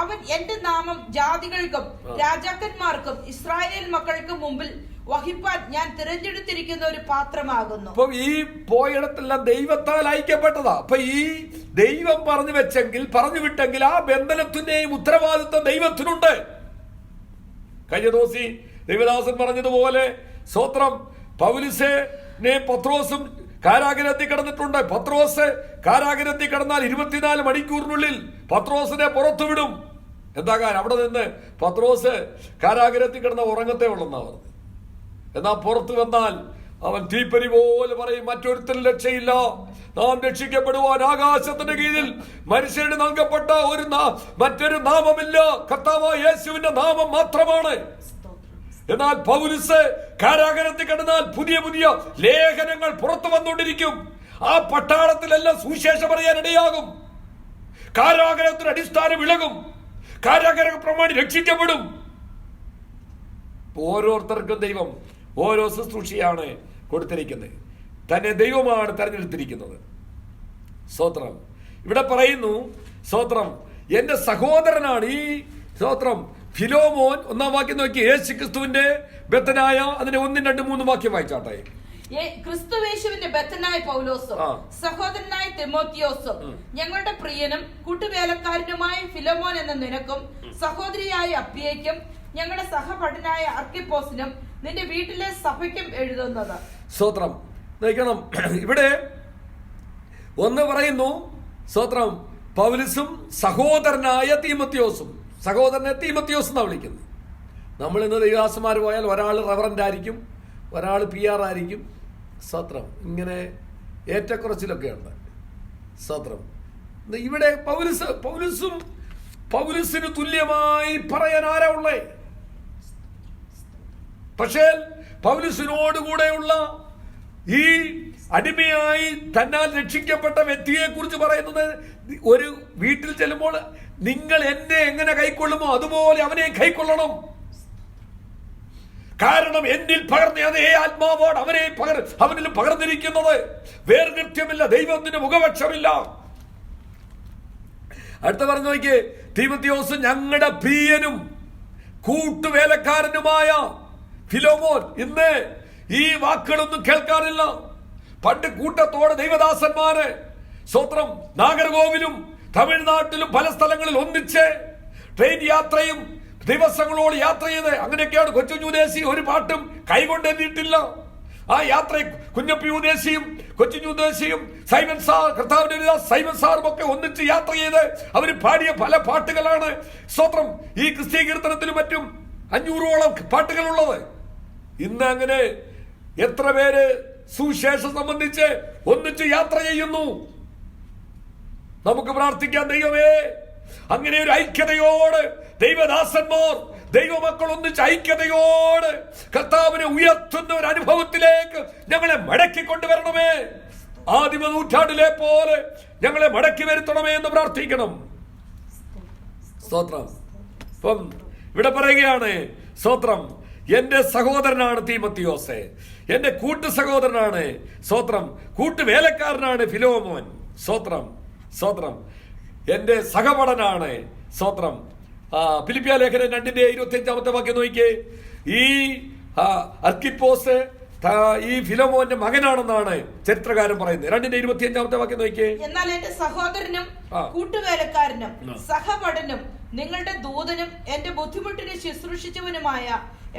അവൻ എന്റെ നാമം ജാതികൾക്കും രാജാക്കന്മാർക്കും ഇസ്രായേൽ മക്കൾക്കും മുമ്പിൽ വഹിപ്പാൻ ഞാൻ തിരഞ്ഞെടുത്തിരിക്കുന്ന ഒരു പാത്രമാകുന്നു. അപ്പൊ ഈ പോയിടത്തെല്ലാം ദൈവത്താൽ അയക്കപ്പെട്ടതാ. അപ്പൊ ഈ ദൈവം പറഞ്ഞു വെച്ചെങ്കിൽ, പറഞ്ഞു വിട്ടെങ്കിൽ ആ ബന്ധനത്തിന്റെയും ഉത്തരവാദിത്വം ദൈവത്തിനുണ്ട്. കഴിഞ്ഞ ദിവസം ദൈവദാസൻ പറഞ്ഞതുപോലെ, സ്തോത്രം, പൗലോസിനെ പത്രോസും കാരാഗൃഹത്തിൽ കിടന്നിട്ടുണ്ട്. പത്രോസ് കാരാഗൃഹത്തിൽ കിടന്നാൽ 24 മണിക്കൂറിനുള്ളിൽ പത്രോസിനെ പുറത്തുവിടും. എന്താ കാര്യം? അവിടെ നിന്ന് പത്രോസ് കാരാഗൃഹത്തിൽ കിടന്ന ഉറങ്ങത്തേ ഉള്ളെന്നാ പറഞ്ഞത്. എന്നാൽ പുറത്തു വന്നാൽ അവൻ തീപ്പരി പോലെ പറയും, മറ്റൊരുത്തരും രക്ഷയില്ല, നാം രക്ഷിക്കപ്പെടുവാൻ ആകാശത്തിന്റെ കീഴിൽ മനുഷ്യരുടെ നൽകപ്പെട്ട മറ്റൊരു നാമമില്ല, കർത്താവായ യേശുവിന്റെ നാമം മാത്രമാണ്. എന്നാൽ പൗലോസ് കാരാഗരത്തിൽ കിടന്നാൽ പുതിയ പുതിയ ലേഖനങ്ങൾ പുറത്തു വന്നുകൊണ്ടിരിക്കും. ആ പട്ടാളത്തിലെല്ലാം സുവിശേഷം പറയാൻ ഇടയാകും. കാരാഗരത്തിന് അടിസ്ഥാനം ഇളകും. കാരാഗര പ്രമാണി രക്ഷിക്കപ്പെടും. ഓരോരുത്തർക്കും ദൈവം ഓരോ ശുശ്രൂഷയാണ് കൊടുത്തിരിക്കുന്നത്. തന്നെ ദൈവമാണ് തെരഞ്ഞെടുത്തിരിക്കുന്നത്. സ്തോത്രം. ഇവിടെ പറയുന്നു, സ്തോത്രം, എന്റെ സഹോദരനാണ് ഈ സ്തോത്രം ഫിലോമോൻ. 1-ാം വാക്യം നോക്കി, യേശു ക്രിസ്തുവിന്റെ ബദ്ധനായ, അതിന്റെ 1, 2, 3 വാക്യം വായിച്ചാട്ടെ. ക്രിസ്തുവേശുവിന്റെ ബദ്ധനായ പൗലോസും സഹോദരനായ തിമോത്തിയോസും ഞങ്ങളുടെ പ്രിയനും കൂട്ടുവേലക്കാരനുമായ ഫിലോമോൻ എന്ന നിനക്കും സഹോദരിയായ അപ്പിയയ്ക്കും ഞങ്ങളുടെ സഹപഠനായ അർക്കിപ്പോസിനും നിന്റെ വീട്ടിലെ സഭയ്ക്കും എഴുതുന്നത്. സ്തോത്രം. നോക്കണം, ഇവിടെ ഒന്ന് പറയുന്നു, സ്തോത്രം, പൗലോസും സഹോദരനായ തീമോത്തിയോസും. സഹോദരനെ തീമോത്തിയോസ് എന്നാണ് വിളിക്കുന്നത്. നമ്മൾ ഇന്ന് ദൈവദാസന്മാർ പോയാൽ ഒരാൾ റവറന്റ് ആയിരിക്കും, ഒരാൾ PR ആയിരിക്കും. സ്തോത്രം. ഇങ്ങനെ ഏറ്റക്കുറച്ചിലൊക്കെ ഉണ്ട്. സ്തോത്രം. ഇവിടെ പൗലോസിന് തുല്യമായി പറയാൻ ആരാ ഉള്ളേ? പക്ഷേ പൗലോസിനോടുകൂടെയുള്ള ഈ അടിമയായി തന്നാൽ രക്ഷിക്കപ്പെട്ട വ്യക്തിയെ കുറിച്ച് പറയുന്നത്, ഒരു വീട്ടിൽ ചെല്ലുമ്പോൾ നിങ്ങൾ എന്നെ എങ്ങനെ കൈക്കൊള്ളുമോ അതുപോലെ അവനെ കൈക്കൊള്ളണം. കാരണം എന്നിൽ പകർന്ന അതേ ആത്മാവോട് അവനിൽ പകർന്നിരിക്കുന്നത്. വേർകൃത്യമില്ല, ദൈവത്തിന് മുഖപക്ഷമില്ല. അടുത്ത പറഞ്ഞു നോക്കിയേ, തീമോത്തിയോസ് ഞങ്ങളുടെ പ്രിയനും കൂട്ടുവേലക്കാരനുമായ ഫിലോമോൻ. ഇന്ന് ഈ വാക്കുകളൊന്നും കേൾക്കാറില്ല. പണ്ട് കൂട്ടത്തോടെ ദൈവദാസന്മാര് സ്തോത്രം നാഗർകോവിലും തമിഴ്നാട്ടിലും പല സ്ഥലങ്ങളിൽ ഒന്നിച്ച് ട്രെയിൻ യാത്രയും ദിവസങ്ങളോട് യാത്ര ചെയ്ത് അങ്ങനെയൊക്കെയാണ്. കൊച്ചുഞ്ഞുദേശി ഒരു പാട്ടും കൈകൊണ്ട് എഴുതിയിട്ടില്ല. ആ യാത്ര കുഞ്ഞപ്പിയുദേശിയും കൊച്ചുഞ്ഞുദേശിയും സൈമൻ സാർ, കർത്താവിന്റെ സൈമൻ സാറും ഒക്കെ ഒന്നിച്ച് യാത്ര ചെയ്ത് അവർ പാടിയ പല പാട്ടുകളാണ് സ്തോത്രം ഈ ക്രിസ്തീയ കീർത്തനത്തിലും മറ്റും 500ഓളം പാട്ടുകളുള്ളത്. ഇന്ന് അങ്ങനെ എത്ര പേര് സുവിശേഷം സംബന്ധിച്ച് ഒന്നിച്ച് യാത്ര ചെയ്യുന്നു? നമുക്ക് പ്രാർത്ഥിക്കാം, ദൈവമേ, അങ്ങനെ ഒരു ഐക്യതയോട് ദൈവദാസന്മാർ, ദൈവമക്കൾ ഒന്നിച്ച് ഐക്യതയോട് കർത്താവിനെ ഉയർത്തുന്ന ഒരു അനുഭവത്തിലേക്ക് ഞങ്ങളെ മടക്കി കൊണ്ടുവരണമേ. ആദിമ നൂറ്റാണ്ടിലെ പോലെ ഞങ്ങളെ മടക്കി വരുത്തണമേ എന്ന് പ്രാർത്ഥിക്കണം. സ്തോത്രം. ഇപ്പം ഇവിടെ പറയുകയാണ്, സ്തോത്രം, എന്റെ സഹോദരനാണ് തീമോത്തിയോസ്, എന്റെ കൂട്ടു സഹോദരനാണ്, സ്തോത്രം, കൂട്ടുവേലക്കാരനാണ് ഫിലോമോൻ. സ്തോത്രം, സ്തോത്രം, എന്റെ സഹപഠനാണ്. സ്തോത്രം. ഫിലിപ്പിയ ലേഖനം 2:25 വാക്യം നോക്കിയേ. ഈ അർക്കിപ്പോസ് ഈ ഫിലോമോന്റെ മകനാണെന്നാണ് ചരിത്രകാരൻ പറയുന്നത്. 2:25 വാക്യം നോക്കിയേ. എന്നാൽ എന്റെ സഹോദരനും കൂട്ടുവേലക്കാരനും സഹപഠനും നിങ്ങളുടെ ദൂതനും എന്റെ ബുദ്ധിമുട്ടിനെ ശുശ്രൂഷിച്ചവനുമായ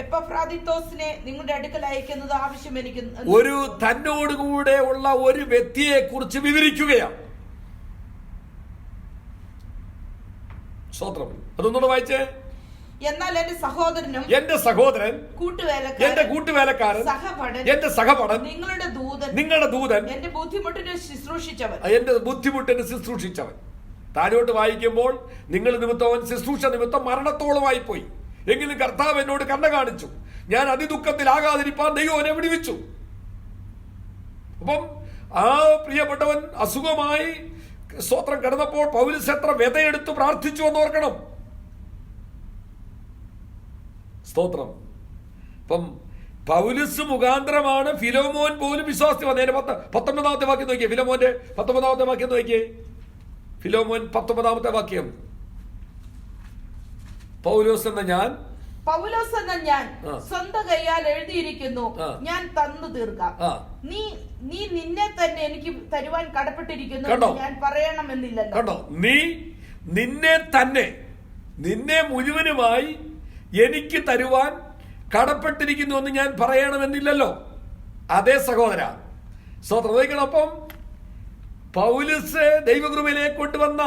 എപ്പഫ്രാദിത്തോസിനെ നിങ്ങളുടെ അടുക്കൽ അയക്കുന്നത് ആവശ്യം എനിക്ക്. ഒരു തന്നോടുകൂടെ ഉള്ള ഒരു വ്യക്തിയെ കുറിച്ച് വിവരിക്കുകയാണ്. സ്തോത്രം. അതൊന്നുകൂടെ വായിച്ചേ. എന്നാൽ എന്റെ സഹോദരനും എന്റെ സഹോദരൻ, എന്റെ കൂട്ടുവേലക്കാരൻ, എന്റെ സഹപഠൻ, നിങ്ങളുടെ ദൂതൻ, എന്റെ ബുദ്ധിമുട്ടിനെ ശുശ്രൂഷിച്ചവൻ. താഴോട്ട് വായിക്കുമ്പോൾ നിങ്ങൾ നിമിത്തവൻ ശുശ്രൂഷ നിമിത്തം മരണത്തോളമായി പോയി, എങ്കിലും കർത്താവ് എന്നോട് കണ്ണ കാണിച്ചു, ഞാൻ അതിദുഃഖത്തിലാകാതിരിപ്പാൻ ദൈവം അവനെ വിടുവിച്ചു. അപ്പം ആ പ്രിയപ്പെട്ടവൻ അസുഖമായി സ്തോത്രം കിടന്നപ്പോൾ പൗലോസ് എത്ര വ്യതയെടുത്ത് പ്രാർത്ഥിച്ചു എന്ന് ഓർക്കണം. സ്തോത്രം. അപ്പം പൗലോസ് മുഖാന്തരമാണ് ഫിലോമോൻ പോലും വിശ്വാസത്തിൽ വന്നതിന് 19-ാമത്തെ വാക്യം നോക്കിയേ. ഫിലോമോന്റെ 19-ാമത്തെ വാക്യം നോക്കിയേ. ഫിലോമോൻ 19-ാമത്തെ വാക്യം. പൗലോസ് എന്ന ഞാൻ സ്വന്തം കൈയാൽ എഴുതിയിരിക്കുന്നു, ഞാൻ തന്നു തീർക്കാം. നീ നിന്നെ തന്നെ എനിക്ക് തരുവാൻ കടപ്പെട്ടിരിക്കുന്നു, ഞാൻ പറയണമെന്നില്ലല്ലോ. കണ്ടോ, നീ നിന്നെ തന്നെ, നിന്നെ മുഴുവനുമായി എനിക്ക് തരുവാൻ കടപ്പെട്ടിരിക്കുന്നു എന്ന് ഞാൻ പറയണമെന്നില്ലല്ലോ. അതേ സഹോദര, സ്തോത്രം. അപ്പം പൗലോസ് ദൈവകൃപയിലേക്ക് കൊണ്ടുവന്ന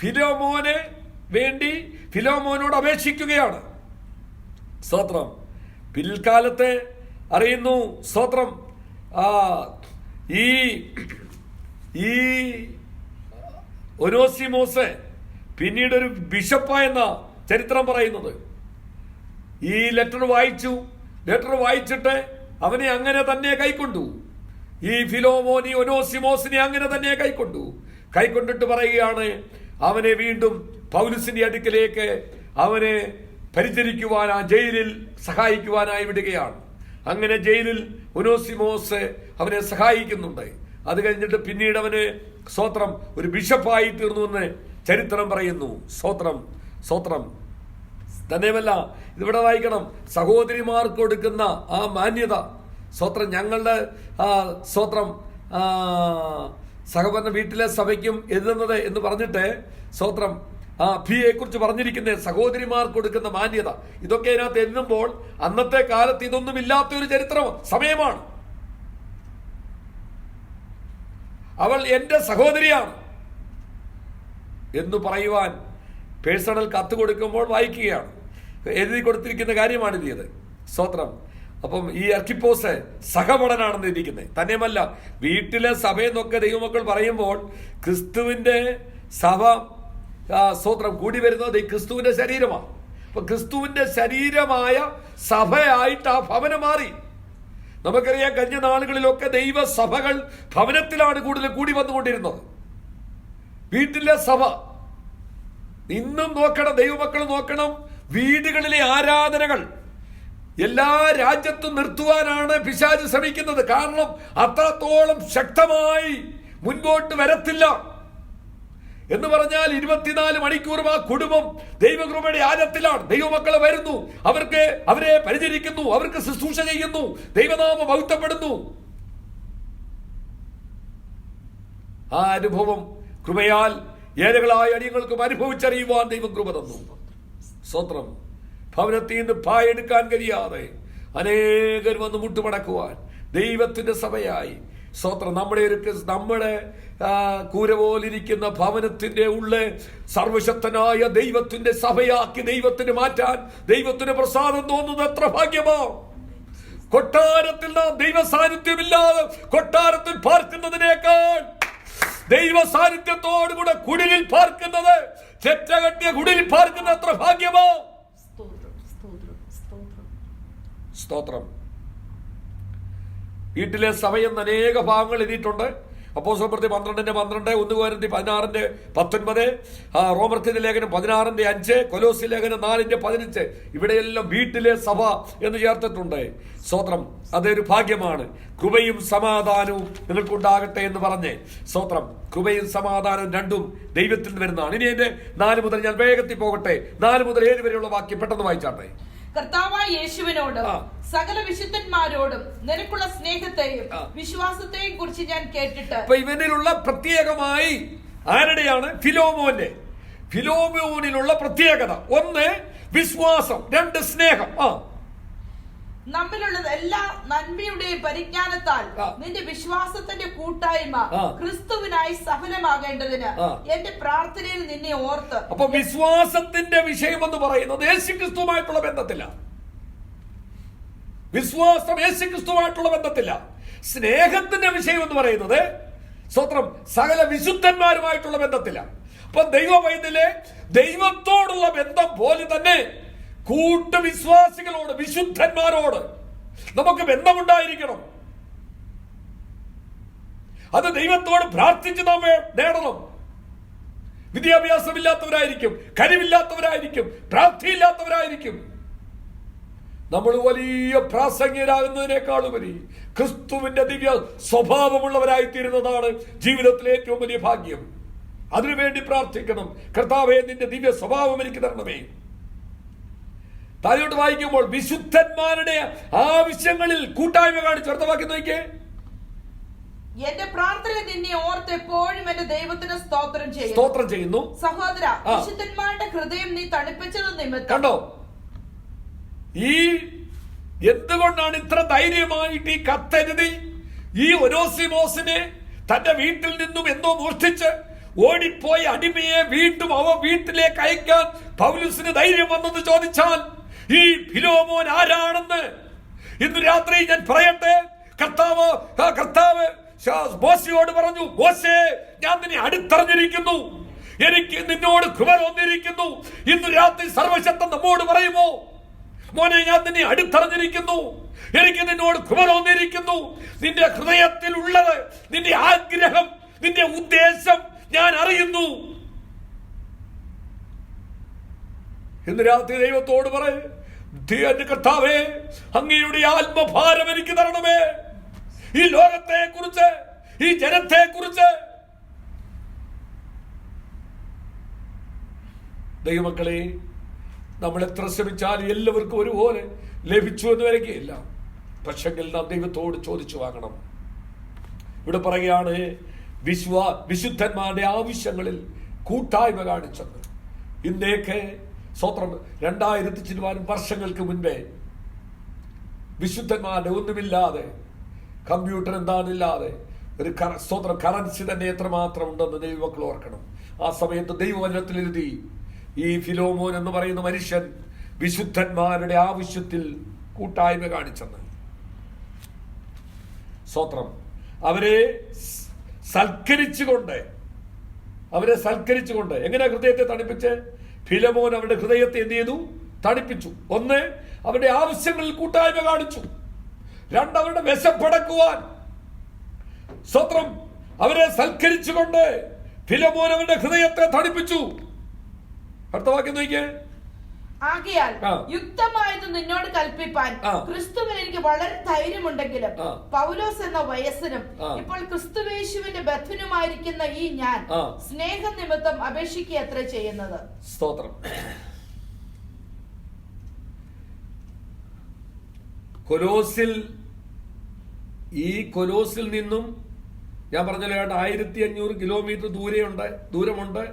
ഫിലോമോനെ വേണ്ടി ഫിലോമോനോട് അപേക്ഷിക്കുകയാണ്. സ്തോത്രം. പിൽക്കാലത്ത് അറിയുന്നു, സ്തോത്രം, ഈ ഒനോസിമോസ് പിന്നീട് ഒരു ബിഷപ്പായെന്ന ചരിത്രം പറയുന്നത്. ഈ ലെറ്റർ വായിച്ചിട്ട് അവനെ അങ്ങനെ തന്നെ കൈക്കൊണ്ടു. ഈ ഫിലോമോനി ഒനോസിമോസിനെ അങ്ങനെ തന്നെ കൈക്കൊണ്ടിട്ട് പറയുകയാണ്, അവനെ വീണ്ടും പൗലുസിന്റെ അടുക്കലേക്ക് അവനെ പരിചരിക്കുവാനാ ജയിലിൽ സഹായിക്കുവാനായി വിടുകയാണ്. അങ്ങനെ ജയിലിൽ ഒനോസിമോസ് അവനെ സഹായിക്കുന്നുണ്ട്. അത് കഴിഞ്ഞിട്ട് പിന്നീട് അവന് സ്തോത്രം ഒരു ബിഷപ്പായി തീർന്നു എന്ന് ചരിത്രം പറയുന്നു. സ്തോത്രം തന്നെയുമല്ല, ഇതിവിടെ വായിക്കണം, സഹോദരിമാർക്ക് കൊടുക്കുന്ന ആ മാന്യത. സ്തോത്രം ഞങ്ങളുടെ സ്തോത്രം സഹോദരൻ വീട്ടിലെ സഭയ്ക്കും എഴുതുന്നത് എന്ന് പറഞ്ഞിട്ട് സ്തോത്രം ഫിയെ കുറിച്ച് പറഞ്ഞിരിക്കുന്ന സഹോദരിമാർക്ക് കൊടുക്കുന്ന മാന്യത. ഇതൊക്കെ ഇതിനകത്ത് എഴുതുമ്പോൾ അന്നത്തെ കാലത്ത് ഇതൊന്നും ഇല്ലാത്ത ഒരു ചരിത്രം സമയമാണ്. അവൾ എന്റെ സഹോദരിയാണ് എന്ന് പറയുവാൻ പേഴ്സണൽ കത്ത് കൊടുക്കുമ്പോൾ വായിക്കുകയാണ്, എഴുതി കൊടുത്തിരിക്കുന്ന കാര്യമാണ് ഇത്. സ്തോത്രം. അപ്പം ഈ അർക്കിപ്പോസ് സഹപടനാണെന്ന് ഇരിക്കുന്നത്. തന്നെയുമല്ല, വീട്ടിലെ സഭയെന്നൊക്കെ ദൈവമക്കൾ പറയുമ്പോൾ ക്രിസ്തുവിന്റെ സഭ സ്തോത്രം കൂടി വരുന്നത് ക്രിസ്തുവിന്റെ ശരീരമാണ്. അപ്പൊ ക്രിസ്തുവിന്റെ ശരീരമായ സഭയായിട്ട് ആ ഭവനം മാറി. നമുക്കറിയാം, കഴിഞ്ഞ നാളുകളിലൊക്കെ ദൈവസഭകൾ ഭവനത്തിലാണ് കൂടുതൽ കൂടി വന്നുകൊണ്ടിരുന്നത്. വീട്ടിലെ സഭ ഇന്നും നോക്കണം, ദൈവമക്കൾ നോക്കണം, വീടുകളിലെ ആരാധനകൾ എല്ലാ രാജ്യത്തും നിർത്തുവാനാണ് പിശാച് ശ്രമിക്കുന്നത്. കാരണം അത്രത്തോളം ശക്തമായി മുൻപോട്ട് വരത്തില്ല എന്ന് പറഞ്ഞാൽ 24 മണിക്കൂറും ആ കുടുംബം ദൈവകൃപയുടെ ആഴത്തിലാണ്. ദൈവമക്കൾ വരുന്നു, അവരെ പരിചരിക്കുന്നു, അവർക്ക് ശുശ്രൂഷ ചെയ്യുന്നു, ദൈവനാമം മഹത്വപ്പെടുന്നു. ആ അനുഭവം കൃപയാൽ ഏഴകളായ അടിയങ്ങൾക്കും അനുഭവിച്ചറിയുവാൻ ദൈവം കൃപ തന്നു. സ്തോത്രം. ഭവനത്തിൽ നിന്ന് പായെടുക്കാൻ കഴിയാതെ അനേകർ വന്ന് മുട്ടുമടക്കുവാൻ ദൈവത്തിന്റെ സഭയായി സ്തോത്രം. നമ്മുടെ കൂര പോലിരിക്കുന്ന ഭവനത്തിന്റെ ഉള്ളിൽ സർവശക്തനായ ദൈവത്തിന്റെ സഭയാക്കി ദൈവത്തിന് മാറ്റാൻ ദൈവത്തിന് പ്രസാദം തോന്നുന്നത് എത്ര ഭാഗ്യമോ. കൊട്ടാരത്തിൽ നാം ദൈവ സാന്നിധ്യമില്ലാതെ കൊട്ടാരത്തിൽ പാർക്കുന്നതിനേക്കാൾ ദൈവ സാന്നിധ്യത്തോടുകൂടെ കുടിലിൽ പാർക്കുന്നത്, ചെറ്റകെട്ടിയ കുടിലിൽ പാർക്കുന്ന എത്ര ഭാഗ്യമോ. സ്തോത്രം. വീട്ടിലെ സഭയെന്ന് അനേക ഭാഗങ്ങൾ എഴുതിയിട്ടുണ്ട്. അപ്പോസ്തലപ്രവൃത്തി 12:12, 1 കൊരിന്ത്യർ 16:19, റോമർത്തിന്റെ ലേഖനം 16:5, കൊലോസ്യ ലേഖനം 4:15. ഇവിടെയെല്ലാം വീട്ടിലെ സഭ എന്ന് ചേർത്തിട്ടുണ്ട്. സ്തോത്രം. അതൊരു ഭാഗ്യമാണ്. കൃപയും സമാധാനവും നിങ്ങൾക്കുണ്ടാകട്ടെ എന്ന് പറഞ്ഞ് സ്തോത്രം. കൃപയും സമാധാനവും രണ്ടും ദൈവത്തിൽ നിന്ന് വരുന്നതാണ്. ഇനി എന്റെ 4 മുതൽ ഞാൻ വേഗത്തിൽ പോകട്ടെ. 4 മുതൽ 7 വരെയുള്ള വാക്യം പെട്ടെന്ന് വായിച്ചാട്ടെ. കർത്താവായ യേശുവിനോടും സകല വിശുദ്ധന്മാരോടും നിനക്കുള്ള സ്നേഹത്തെയും വിശ്വാസത്തെയും കുറിച്ച് ഞാൻ കേട്ടിട്ട്. ഇവനിലുള്ള പ്രത്യേകമായി ആരുടെയാണ്? ഫിലോമോനിലുള്ള പ്രത്യേകത. 1 വിശ്വാസം, 2 സ്നേഹം. നമ്മിലുള്ള എല്ലാ നന്മയുടെയും പരിജ്ഞാനത്താൽ നിന്റെ വിശ്വാസത്തിന്റെ കൂട്ടായ്മ ക്രിസ്തുവിനായി സഫലമാകേണ്ടതിന് എന്റെ പ്രാർത്ഥനയിൽ നിന്നെ ഓർത്ത്. അപ്പൊ വിശ്വാസത്തിന്റെ വിഷയം എന്ന് പറയുന്നത് യേശുക്രിസ്തുവുമായിട്ടുള്ള ബന്ധത്തില്ല. വിശ്വാസം യേശുക്രിസ്തുവുമായിട്ടുള്ള ബന്ധത്തില്ല. സ്നേഹത്തിന്റെ വിഷയം എന്ന് പറയുന്നത് സ്തോത്രം സകല വിശുദ്ധന്മാരുമായിട്ടുള്ള ബന്ധത്തില്ല. അപ്പൊ ദൈവവൈദ്യലെ ദൈവത്തോടുള്ള ബന്ധം പോലെ തന്നെ കൂട്ടുവിശ്വാസികളോട്, വിശുദ്ധന്മാരോട് നമുക്ക് ബന്ധമുണ്ടായിരിക്കണം. അത് ദൈവത്തോട് പ്രാർത്ഥിച്ച് നാം നേടണം. വിദ്യാഭ്യാസമില്ലാത്തവരായിരിക്കും, കഴിവില്ലാത്തവരായിരിക്കും, പ്രാപ്തിയില്ലാത്തവരായിരിക്കും. നമ്മൾ വലിയ പ്രാസംഗികരാകുന്നതിനേക്കാളുപരി ക്രിസ്തുവിന്റെ ദിവ്യ സ്വഭാവമുള്ളവരായിത്തീരുന്നതാണ് ജീവിതത്തിലെ ഏറ്റവും വലിയ ഭാഗ്യം. അതിനുവേണ്ടി പ്രാർത്ഥിക്കണം. കർത്താവേ, നിന്റെ ദിവ്യ സ്വഭാവം എനിക്ക് തരണമേ. താഴോട്ട് വായിക്കുമ്പോൾ വിശുദ്ധന്മാരുടെ ആവശ്യങ്ങളിൽ കൂട്ടായ്മ കാണിച്ചു. അടുത്ത വാക്യം നോക്കിയേ. എന്റെ പ്രാർത്ഥന നിന്നെ ഓർത്ത് എപ്പോഴും എന്റെ ദൈവത്തിന് സ്തോത്രം ചെയ്യുന്നു. സഹോദര, വിശുദ്ധന്മാരുടെ ഹൃദയം നീ തണുപ്പിച്ചത് നിമിത്തം. കണ്ടോ, ഈ എന്തുകൊണ്ടാണ് ഇത്ര ധൈര്യമായിട്ട് ഈ കത്തെഴുതി ഈ ഒനോസിമോസിനെ തന്റെ വീട്ടിൽ നിന്നും എന്തോ മോഷ്ടിച്ച് ഓടിപ്പോയ അടിമയെ വീണ്ടും വീട്ടിലേക്ക് അയക്കാൻ പൗലുസിന് ധൈര്യം വന്നെന്ന് ചോദിച്ചാൽ ഈ ഫിലോമോൻ ആരാണെന്ന് ഇന്ന് രാത്രി ഞാൻ പറയട്ടെ. കർത്താവ് മോശയോട് പറഞ്ഞു, മോശേ, ഞാൻ നിന്നെ അടുത്തറിഞ്ഞിരിക്കുന്നു, എനിക്ക് നിന്നോട് കൃപ തോന്നിയിരിക്കുന്നു. ഇന്ന് രാത്രി സർവശക്തൻ നമ്മോട് പറയുമോ, മോനെ, ഞാൻ നിന്നെ അടുത്തറിഞ്ഞിരിക്കുന്നു, എനിക്ക് നിന്നോട് കൃപ തോന്നിയിരിക്കുന്നു. നിന്റെ ഹൃദയത്തിൽ ഉള്ളത്, നിന്റെ ആഗ്രഹം, നിന്റെ ഉദ്ദേശം ഞാൻ അറിയുന്നു. ഇന്ന് രാത്രി ദൈവത്തോട് പറയ്, എന്റെ കർത്താവേ, അങ്ങയുടെ ആത്മഭാരം എനിക്ക് തരണമേ. ഈ ലോകത്തെ കുറിച്ച്, ഈ ജനത്തെ കുറിച്ച്. ദൈവമക്കളെ, നമ്മൾ എത്ര ശ്രമിച്ചാലും എല്ലാവർക്കും ഒരുപോലെ ലഭിച്ചു എന്ന് വരികയില്ല. പക്ഷെങ്കിൽ നാം ദൈവത്തോട് ചോദിച്ചു വാങ്ങണം. ഇവിടെ പറയുകയാണ്, വിശുദ്ധന്മാരുടെ ആവശ്യങ്ങളിൽ കൂട്ടായ്മ കാണിച്ചത്. ഇന്നേക്ക് സ്വത്രം 2000 ചിലവാനും വർഷങ്ങൾക്ക് മുൻപേ വിശുദ്ധന്മാരുടെ ഒന്നുമില്ലാതെ, കമ്പ്യൂട്ടർ എന്താണില്ലാതെ, ഒരു സ്വത്രം കറൻസി തന്നെ എത്രമാത്രം ഉണ്ടെന്ന് ദൈവമക്കൾ ഓർക്കണം. ആ സമയത്ത് ദൈവവചനത്തിൽ എഴുതി, ഈ ഫിലോമോൻ എന്ന് പറയുന്ന മനുഷ്യൻ വിശുദ്ധന്മാരുടെ ആവശ്യത്തിൽ കൂട്ടായ്മ കാണിച്ചെന്ന്. സ്വത്രം അവരെ സൽക്കരിച്ചുകൊണ്ട് എങ്ങനെ ഹൃദയത്തെ തണുപ്പിച്ച്? ഫിലോമോൻ അവരുടെ ഹൃദയത്തെ എന്ത് ചെയ്തു? തണുപ്പിച്ചു. ഒന്ന്, അവരുടെ ആവശ്യങ്ങളിൽ കൂട്ടായ്മ കാണിച്ചു. രണ്ട്, അവരുടെ വിശപ്പടക്കുവാൻ സ്വത്രം അവരെ സൽക്കരിച്ചുകൊണ്ട് ഫിലോമോൻ അവരുടെ ഹൃദയത്തെ തണുപ്പിച്ചു. അടുത്ത വാക്യം നോക്കിയേ. ആകയാൽ യുക്തമായത് നിന്നോട് കൽപ്പിപ്പാൻ ക്രിസ്തുവിൽ എനിക്ക് വളരെ ധൈര്യമുണ്ടെങ്കിലും പൗലോസ് എന്ന വയസ്സനും ഇപ്പോൾ ക്രിസ്തുവേശുവിന്റെ ബദ്ധനുമായിരിക്കുന്ന ഈ ഞാൻ സ്നേഹനിമിത്തം അപേക്ഷിക്കുക അത്ര ചെയ്യുന്നത്. സ്തോത്രം. കൊലോസിൽ നിന്നും ഞാൻ പറഞ്ഞല്ലോ 1500 കിലോമീറ്റർ ദൂരമുണ്ട്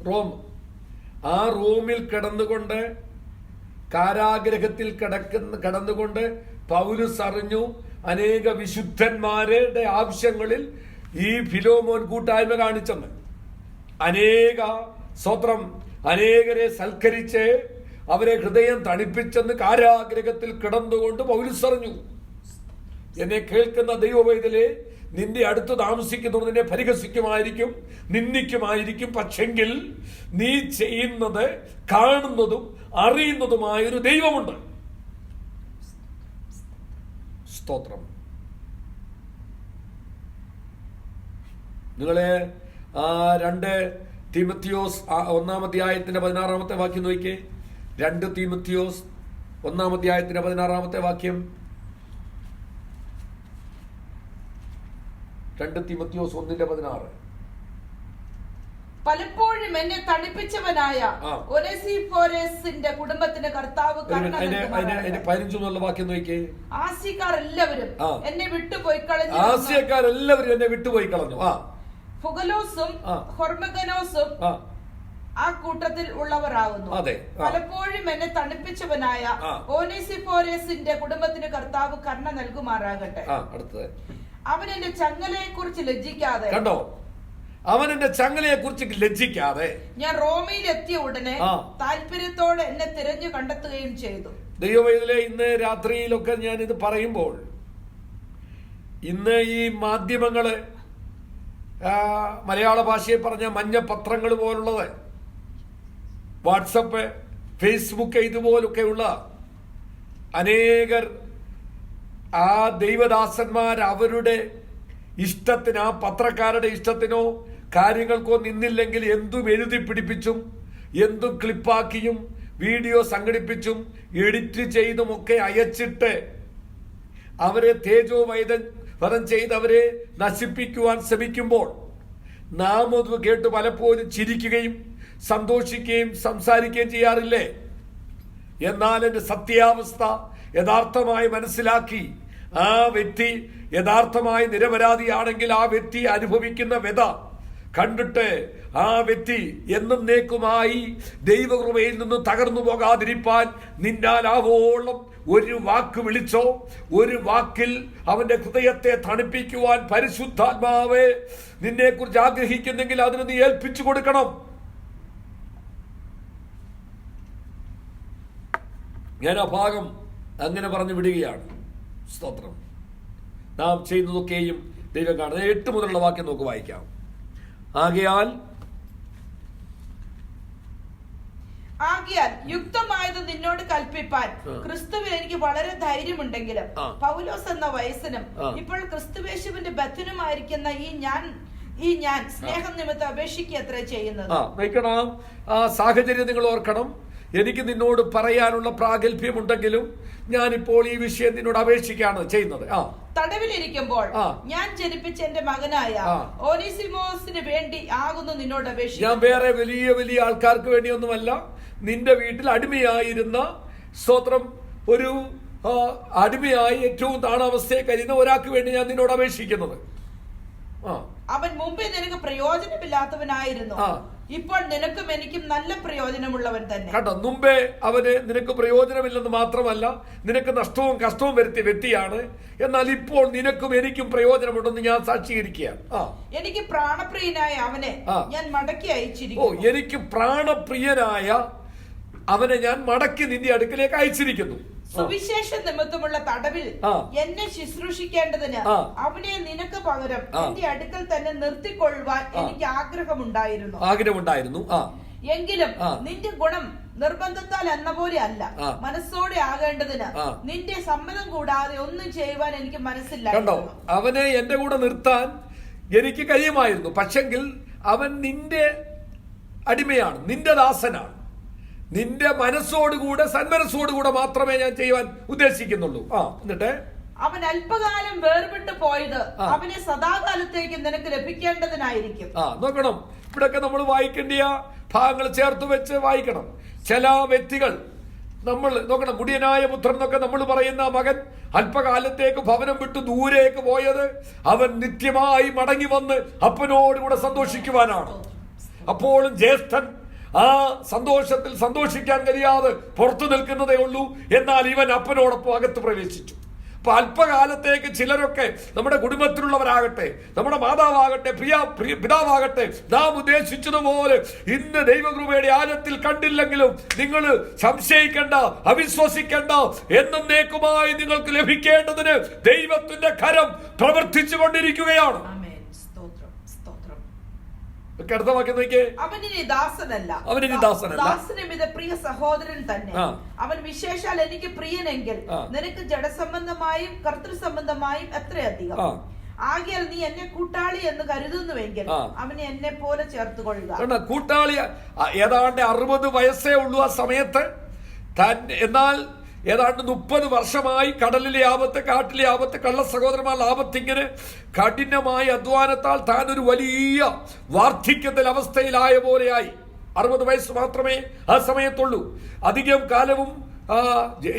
റോം. ആ റോമിൽ കിടന്നുകൊണ്ട്, കാരാഗ്രഹത്തിൽ കടന്നുകൊണ്ട് പൗലോസ് അറിഞ്ഞു അനേക വിശുദ്ധന്മാരുടെ ആവശ്യങ്ങളിൽ ഈ ഫിലോമോൻ കൂട്ടായ്മ കാണിച്ചെന്ന്. അനേകരെ സൽക്കരിച്ച് അവരെ ഹൃദയം തണുപ്പിച്ചെന്ന് കാരാഗ്രഹത്തിൽ കിടന്നുകൊണ്ട് പൗലോസ് അറിഞ്ഞു. എന്നെ കേൾക്കുന്ന ദൈവവേദലേ, നിന്റെ അടുത്ത് താമസിക്കുന്നവർ നിന്നെ പരിഹസിക്കുമായിരിക്കും, നിന്ദിക്കുമായിരിക്കും. പക്ഷെങ്കിൽ നീ ചെയ്യുന്നത് കാണുന്നതും അറിയുന്നതുമായൊരു ദൈവമുണ്ട്. സ്തോത്രം. നിങ്ങളെ 2 തീമത്തിയോസ് 1-ാം അധ്യായത്തിന്റെ 16-ാമത്തെ വാക്യം നോക്കിയേ. 2 തീമത്തിയോസ് 1-ാം അധ്യായത്തിന്റെ 16-ാമത്തെ വാക്യം. 2 തീമത്തിയോസ് 1:16. പലപ്പോഴും എന്നെ തണുപ്പിച്ചവനായ ഒനേസിഫോരസിന്റെ കുടുംബത്തിന്റെ കർത്താവ് അതിന്റെ 15 വാക്യം നോക്കിയേ. ആസ്യക്കാർ എല്ലാവരും എന്നെ വിട്ടുപോയി കളഞ്ഞു. ഫുഗലോസും ഹൊർമഗനോസും ആ കൂട്ടത്തിൽ ഉള്ളവരാകുന്നു. പലപ്പോഴും എന്നെ തണുപ്പിച്ചവനായ ഓനേസിഫോരസിന്റെ കുടുംബത്തിന് കർത്താവ് കരുണ നൽകുമാറാകട്ടെ. അവൻ എന്റെ ചങ്ങലയെ കുറിച്ച് ലജ്ജിക്കാതെ, കണ്ടോ, അവൻ എന്റെ ചങ്ങലയെ കുറിച്ച് ലജ്ജിക്കാതെ ഞാൻ റോമയിൽ എത്തിയ ഉടനെ താല്പര്യത്തോടെ എന്നെ തിരഞ്ഞു കണ്ടെത്തുകയും ചെയ്തു. ദൈവവേദലേ, ഇന്ന് രാത്രിയിലൊക്കെ ഞാൻ ഇത് പറയുമ്പോൾ, ഇന്ന് ഈ മാധ്യമങ്ങള്, മലയാള ഭാഷയെ പറഞ്ഞ മഞ്ഞ പത്രങ്ങൾ പോലുള്ളത്, വാട്സപ്പ്, ഫേസ്ബുക്ക്, ഇതുപോലൊക്കെയുള്ള അനേകർ ആ ദൈവദാസന്മാർ അവരുടെ ഇഷ്ടത്തിന്, ആ പത്രക്കാരുടെ ഇഷ്ടത്തിനോ കാര്യങ്ങൾക്കോ നിന്നില്ലെങ്കിൽ എന്തും എഴുതി പിടിപ്പിച്ചും എന്തും ക്ലിപ്പാക്കിയും വീഡിയോ സംഘടിപ്പിച്ചും എഡിറ്റ് ചെയ്തുമൊക്കെ അയച്ചിട്ട് അവരെ വധം ചെയ്ത് അവരെ നശിപ്പിക്കുവാൻ ശ്രമിക്കുമ്പോൾ നാം അത് കേട്ട് പലപ്പോഴും ചിരിക്കുകയും സന്തോഷിക്കുകയും സംസാരിക്കുകയും ചെയ്യാറില്ലേ? എന്നാൽ എന്റെ സത്യാവസ്ഥ യഥാർത്ഥമായി മനസ്സിലാക്കി ആ വ്യക്തി യഥാർത്ഥമായി നിരപരാധിയാണെങ്കിൽ ആ വ്യക്തി അനുഭവിക്കുന്ന വ്യത കണ്ടിട്ട് ആ വ്യക്തി എന്നേക്കുമായി ദൈവകൃപയിൽ നിന്ന് തകർന്നു പോകാതിരിപ്പാൻ നിന്നാലാവോളം ഒരു വാക്ക് വിളിച്ചോ, ഒരു വാക്കിൽ അവന്റെ ഹൃദയത്തെ തണുപ്പിക്കുവാൻ പരിശുദ്ധാത്മാവ് നിന്നെ കുറിച്ച് ആഗ്രഹിക്കുന്നെങ്കിൽ അതിന് നീ ഏൽപ്പിച്ചു കൊടുക്കണം. ഞാൻ ആ ഭാഗം അങ്ങനെ പറഞ്ഞു വിടുകയാണ്. സ്തോത്രം. നാം ചെയ്യുന്നതൊക്കെയും ദൈവം കാണുന്നത്. 8 മുതലുള്ള വാക്യം നമുക്ക് വായിക്കാം. ആകയാൽ ആകിയാൽ യുക്തമായത് നിന്നോട് കൽപ്പിപ്പാൻ ക്രിസ്തുവിൽ എനിക്ക് വളരെ ധൈര്യമുണ്ടെങ്കിലും പൗലോസ് എന്ന വയസ്സനും ഇപ്പോൾ ക്രിസ്തുവേശുവിന്റെ ബദ്ധനുമായിരിക്കുന്ന ഈ ഞാൻ സ്നേഹം നിമിത്തം അപേക്ഷിക്കുക അത്ര ചെയ്യുന്നത്. സാഹചര്യം നിങ്ങൾ ഓർക്കണം. എനിക്ക് നിന്നോട് പറയാനുള്ള പ്രാഗൽഭ്യമുണ്ടെങ്കിലും ഞാനിപ്പോൾ ഈ വിഷയം നിന്നോട് അപേക്ഷിക്കുകയാണ് ചെയ്യുന്നത്. തടവിലിരിക്കുമ്പോൾ ഞാൻ ജനിപ്പിച്ച എന്റെ മകനായ ഓനേസിമോസിന് വേണ്ടി ആകുന്നു നിന്നോട് അപേക്ഷിക്കുക. ഞാൻ വേറെ വലിയ വലിയ ആൾക്കാർക്ക് വേണ്ടിയൊന്നുമല്ല, നിന്റെ വീട്ടിൽ അടിമയായിരുന്ന സ്തോത്രം ഒരു അടിമയായി ഏറ്റവും താണാവസ്ഥയെ കഴിയുന്ന ഒരാൾക്ക് വേണ്ടി ഞാൻ നിന്നോട് അപേക്ഷിക്കുന്നത്. അവൻ മുമ്പേ നിനക്ക് പ്രയോജനമില്ലാത്തവനായിരുന്നു, ഇപ്പോൾ നിനക്കും എനിക്കും നല്ല പ്രയോജനമുള്ളവൻ തന്നെ. കേട്ടോ, മുമ്പേ അവന് നിനക്ക് പ്രയോജനമില്ലെന്ന് മാത്രമല്ല, നിനക്ക് നഷ്ടവും കഷ്ടവും വരുത്തിയ വ്യക്തിയാണ്. എന്നാൽ ഇപ്പോൾ നിനക്കും എനിക്കും പ്രയോജനമുണ്ടെന്ന് ഞാൻ സാക്ഷീകരിക്കുകയാണ്. എനിക്ക് പ്രാണപ്രിയനായ അവനെ ഞാൻ മടക്കി അയച്ചിരിക്കുന്നു. എനിക്ക് പ്രാണപ്രിയനായ അവനെ ഞാൻ മടക്കി നിന്റെ അടുക്കലേക്ക് അയച്ചിരിക്കുന്നു. സുവിശേഷ നിമിത്തമുള്ള തടവിൽ എന്നെ ശുശ്രൂഷിക്കേണ്ടതിന് അവനെ നിനക്ക് പകരം എന്റെ അടുക്കൽ തന്നെ നിർത്തിക്കൊള്ളുവാൻ എനിക്ക് ആഗ്രഹമുണ്ടായിരുന്നു. എങ്കിലും നിന്റെ ഗുണം നിർബന്ധത്താൽ എന്ന പോലെ അല്ല, മനസ്സോടെ ആകേണ്ടതിന് നിന്റെ സമ്മതം കൂടാതെ ഒന്നും ചെയ്യുവാൻ എനിക്ക് മനസ്സില്ല. കണ്ടോ, അവനെ എന്റെ കൂടെ നിർത്താൻ എനിക്ക് കഴിയുമായിരുന്നു. പക്ഷെങ്കിൽ അവൻ നിന്റെ അടിമയാണ്, നിന്റെ ദാസനാണ്. നിന്റെ മനസ്സോടുകൂടെ സന്മനസ്സോടുകൂടെ മാത്രമേ ഞാൻ ചെയ്യുവാൻ ഉദ്ദേശിക്കുന്നുള്ളൂ. എന്നിട്ട് അവൻ അല്പകാലം വേർപെട്ട് പോയത് അവനെ സദാകാലത്തേക്ക് നിനക്ക് ലഭിക്കേണ്ടതിനായിരിക്കും. നോക്കണം, ഇവിടൊക്കെ നമ്മൾ വായിക്കേണ്ടിയ ഭാഗങ്ങൾ ചേർത്ത് വെച്ച് വായിക്കണം. ചില വ്യക്തികൾ നമ്മൾ നോക്കണം, മുടിയനായ പുത്രൻ എന്നൊക്കെ നമ്മൾ പറയുന്ന മകൻ അല്പകാലത്തേക്ക് ഭവനം വിട്ട് ദൂരേക്ക് പോയത് അവൻ നിത്യമായി മടങ്ങി വന്ന് അപ്പനോടുകൂടെ സന്തോഷിക്കുവാനാണ്. അപ്പോഴും ജ്യേഷ്ഠൻ ആ സന്തോഷത്തിൽ സന്തോഷിക്കാൻ കഴിയാതെ പുറത്തു നിൽക്കുന്നതേ ഉള്ളൂ. എന്നാൽ ഇവൻ അപ്പനോടൊപ്പം അകത്ത് പ്രവേശിച്ചു. അപ്പൊ അല്പകാലത്തേക്ക് ചിലരൊക്കെ നമ്മുടെ കുടുംബത്തിലുള്ളവരാകട്ടെ, നമ്മുടെ മാതാവാകട്ടെ, പിതാവാകട്ടെ, നാം ഉദ്ദേശിച്ചതുപോലെ ഇന്ന് ദൈവകൃപയുടെ ആഴത്തിൽ കണ്ടില്ലെങ്കിലും നിങ്ങൾ സംശയിക്കേണ്ട, അവിശ്വസിക്കേണ്ട. എന്നേക്കുമായി നിങ്ങൾക്ക് ലഭിക്കേണ്ടതിന് ദൈവത്തിന്റെ കരം പ്രവർത്തിച്ചു കൊണ്ടിരിക്കുകയാണ്. അവനിനി ദാസനല്ല, പ്രിയ സഹോദരൻ തന്നെ. അവൻ വിശേഷാൽ എനിക്ക് പ്രിയനെങ്കിൽ നിനക്ക് ജഡസംബന്ധമായും കർത്തൃസംബന്ധമായും എത്രയധികം. ആകയാൽ നീ എന്നെ കൂട്ടാളി എന്ന് കരുതുന്നുവെങ്കിൽ അവനെ എന്നെ പോലെ ചേർത്തുകൊള്ളുക. കൂട്ടാളി ഏതാണ്ട് 60 വയസ്സേ ഉള്ളൂ ആ സമയത്ത്. എന്നാൽ ഏതാണ്ട് 30 വർഷമായി കടലിലെ ആപത്ത്, കാട്ടിലെ ആപത്ത്, കള്ള സഹോദരന്മാരുടെ ആപത്ത്, ഇങ്ങനെ കഠിനമായ അധ്വാനത്താൽ താൻ ഒരു വലിയ വാർദ്ധക്യത്തിൽ അവസ്ഥയിലായ പോലെയായി. 60 വയസ്സ് മാത്രമേ ആ സമയത്തുള്ളൂ. അധികം കാലവും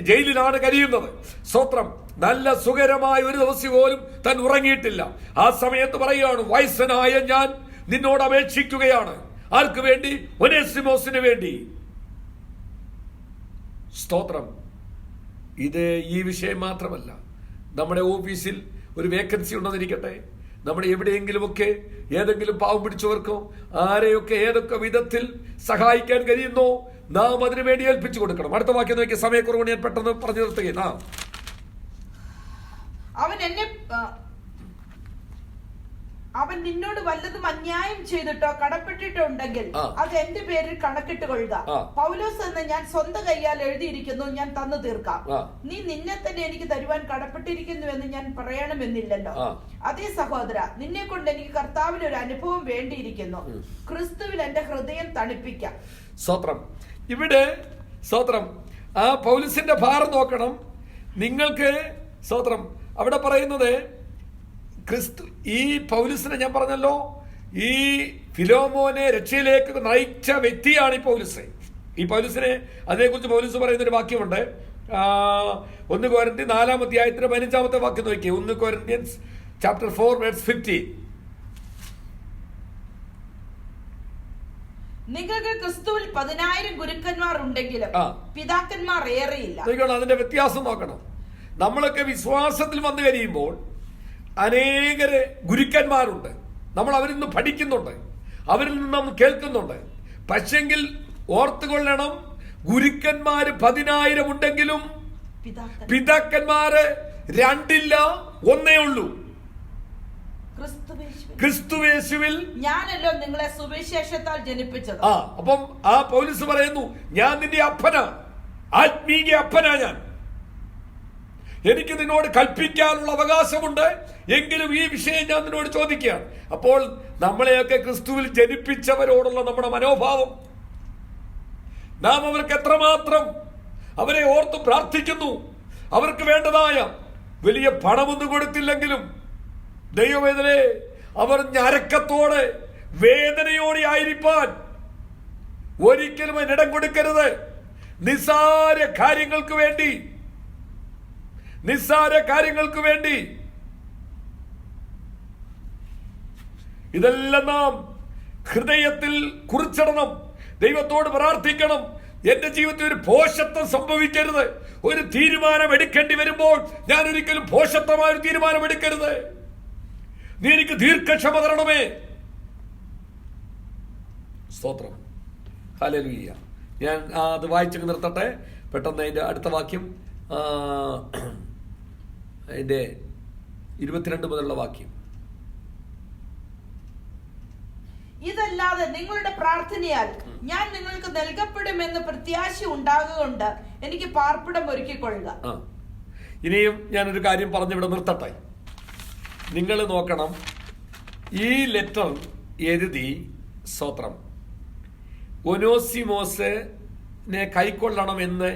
ജയിലിലാണ് കഴിയുന്നത്. സ്തോത്രം. നല്ല സുഖകരമായ ഒരു ദിവസം പോലും താൻ ഉറങ്ങിയിട്ടില്ല. ആ സമയത്ത് പറയുകയാണ്, വയസ്സനായ ഞാൻ നിന്നോട് അപേക്ഷിക്കുകയാണ്. ആർക്ക് വേണ്ടി? ഒനേസിമോസിന് വേണ്ടി. സ്തോത്രം. ഇത് ഈ വിഷയം മാത്രമല്ല, നമ്മുടെ ഓഫീസിൽ ഒരു വേക്കൻസി ഉണ്ടെന്നിരിക്കട്ടെ, നമ്മുടെ എവിടെയെങ്കിലുമൊക്കെ ഏതെങ്കിലും പാവം പിടിച്ചവർക്കോ ആരെയൊക്കെ ഏതൊക്കെ വിധത്തിൽ സഹായിക്കാൻ കഴിയുന്നോ നാം അതിനു വേണ്ടി ഏൽപ്പിച്ചു കൊടുക്കണം. അടുത്ത വാക്യം നോക്കിയ സമയക്കുറവ് ഞാൻ പെട്ടെന്ന് പറഞ്ഞു നിർത്തുകയാണ്. അവൻ നിന്നോട് വല്ലതും അന്യായം ചെയ്തിട്ടോ കടപ്പെട്ടിട്ടോ ഉണ്ടെങ്കിൽ അത് എന്റെ പേരിൽ കണക്കിട്ട് കൊള്ളുക. പൗലോസ് എന്ന് ഞാൻ സ്വന്തം കൈയാൽ എഴുതിയിരിക്കുന്നു, ഞാൻ തന്നു തീർക്കാം. നീ നിന്നെ തന്നെ എനിക്ക് തരുവാൻ കടപ്പെട്ടിരിക്കുന്നുവെന്ന് ഞാൻ പറയണമെന്നില്ലല്ലോ. അതേ സഹോദര, നിന്നെ കൊണ്ട് എനിക്ക് കർത്താവിൽ ഒരു അനുഭവം വേണ്ടിയിരിക്കുന്നു. ക്രിസ്തുവിൽ എന്റെ ഹൃദയം തണുപ്പിക്കാം. സ്തോത്രം. ഇവിടെ സ്തോത്രം, ആ പൗലോസിന്റെ ഭാരം നോക്കണം നിങ്ങൾക്ക്. സ്തോത്രം. അവിടെ പറയുന്നത് ക്രിസ്തു, ഈ പൗലുസിനെ ഞാൻ പറഞ്ഞല്ലോ, ഈ ഫിലോമോനെ രക്ഷയിലേക്ക് നയിച്ച വ്യക്തിയാണ് ഈ പൗലുസ്. ഈ പൗലുസിനെ, അതിനെക്കുറിച്ച് പൗലുസ് പറയുന്നൊരു വാക്യമുണ്ട്. 1 കൊരിന്ത്യർ 4-ാം അധ്യായത്തിന്റെ 15-ാമത്തെ വാക്യം നോക്കി. 1 Corinthians chapter 4 verse 15. നിങ്ങൾക്ക് ക്രിസ്തുവിൽ 10,000 ഗുരുക്കന്മാർ ഉണ്ടെങ്കിലും പിതാക്കന്മാർ ഏറെയില്ല. അതിന്റെ വ്യത്യാസം നോക്കണം. നമ്മളൊക്കെ വിശ്വാസത്തിൽ വന്നു കഴിയുമ്പോൾ അനേകര് ഗുരുക്കന്മാരുണ്ട്. നമ്മൾ അവരിൽ നിന്ന് പഠിക്കുന്നുണ്ട്, അവരിൽ നിന്ന് നമ്മൾ കേൾക്കുന്നുണ്ട്. പക്ഷെങ്കിൽ ഓർത്തുകൊള്ളണം, ഗുരുക്കന്മാര് 10,000 ഉണ്ടെങ്കിലും പിതാക്കന്മാര് 2 1 ഉള്ളൂ. ക്രിസ്തുവേശുവിൽ ഞാനല്ലോ നിങ്ങളെ സുവിശേഷത്താൽ ജനിപ്പിച്ചത്. അപ്പം ആ പൗലോസ് പറയുന്നു, ഞാൻ നിന്റെ അപ്പനാ, ആത്മീയ അപ്പനാ ഞാൻ. എനിക്ക് നിന്നോട് കൽപ്പിക്കാനുള്ള അവകാശമുണ്ട്. എങ്കിലും ഈ വിഷയം ഞാൻ നിന്നോട് ചോദിക്കുകയാണ്. അപ്പോൾ നമ്മളെയൊക്കെ ക്രിസ്തുവിൽ ജനിപ്പിച്ചവരോടുള്ള നമ്മുടെ മനോഭാവം, നാം അവർക്ക് എത്രമാത്രം അവരെ ഓർത്ത് പ്രാർത്ഥിക്കുന്നു. അവർക്ക് വേണ്ടതായ വലിയ പണമൊന്നും കൊടുത്തില്ലെങ്കിലും ദൈവവേദനയെ അവർ ഞരക്കത്തോടെ വേദനയോടെ ആയിരിക്കാൻ ഒരിക്കലും അതിനിടം കൊടുക്കരുത്. നിസ്സാര കാര്യങ്ങൾക്ക് വേണ്ടി ഇതെല്ലാം നാം ഹൃദയത്തിൽ കുറിച്ചിടണം. ദൈവത്തോട് പ്രാർത്ഥിക്കണം. എന്റെ ജീവിതത്തിൽ ഒരു ഭോഷത്വം സംഭവിക്കരുത്. ഒരു തീരുമാനം എടുക്കേണ്ടി വരുമ്പോൾ ഞാൻ ഒരിക്കലും ഭോഷത്വമായ ഒരു തീരുമാനം എടുക്കരുത്. നീ എനിക്ക് ദീർഘക്ഷമ തരണമേ. സ്തോത്രം. ഹല്ലേലൂയ. ഞാൻ അത് വായിച്ചു നിർത്തട്ടെ. പെട്ടെന്ന് അതിന്റെ അടുത്ത വാക്യം, അതിന്റെ 22 മുതലുള്ള വാക്യം. ഇതല്ലാതെ നിങ്ങളുടെ പ്രാർത്ഥനയാൽ ഞാൻ നിങ്ങൾക്ക് നൽകപ്പെടുമെന്ന് പ്രത്യാശ ഉണ്ടാകുകൊണ്ട് എനിക്ക് പാർപ്പിടം ഒരുക്കിക്കൊള്ളുക. ഇനിയും ഞാനൊരു കാര്യം പറഞ്ഞിവിടെ നിർത്തട്ടെ. നിങ്ങൾ നോക്കണം, ഈ ലെറ്റർ എഴുതി സ്തോത്രം ഒനോസിമോസിനെ കൈക്കൊള്ളണമെന്ന്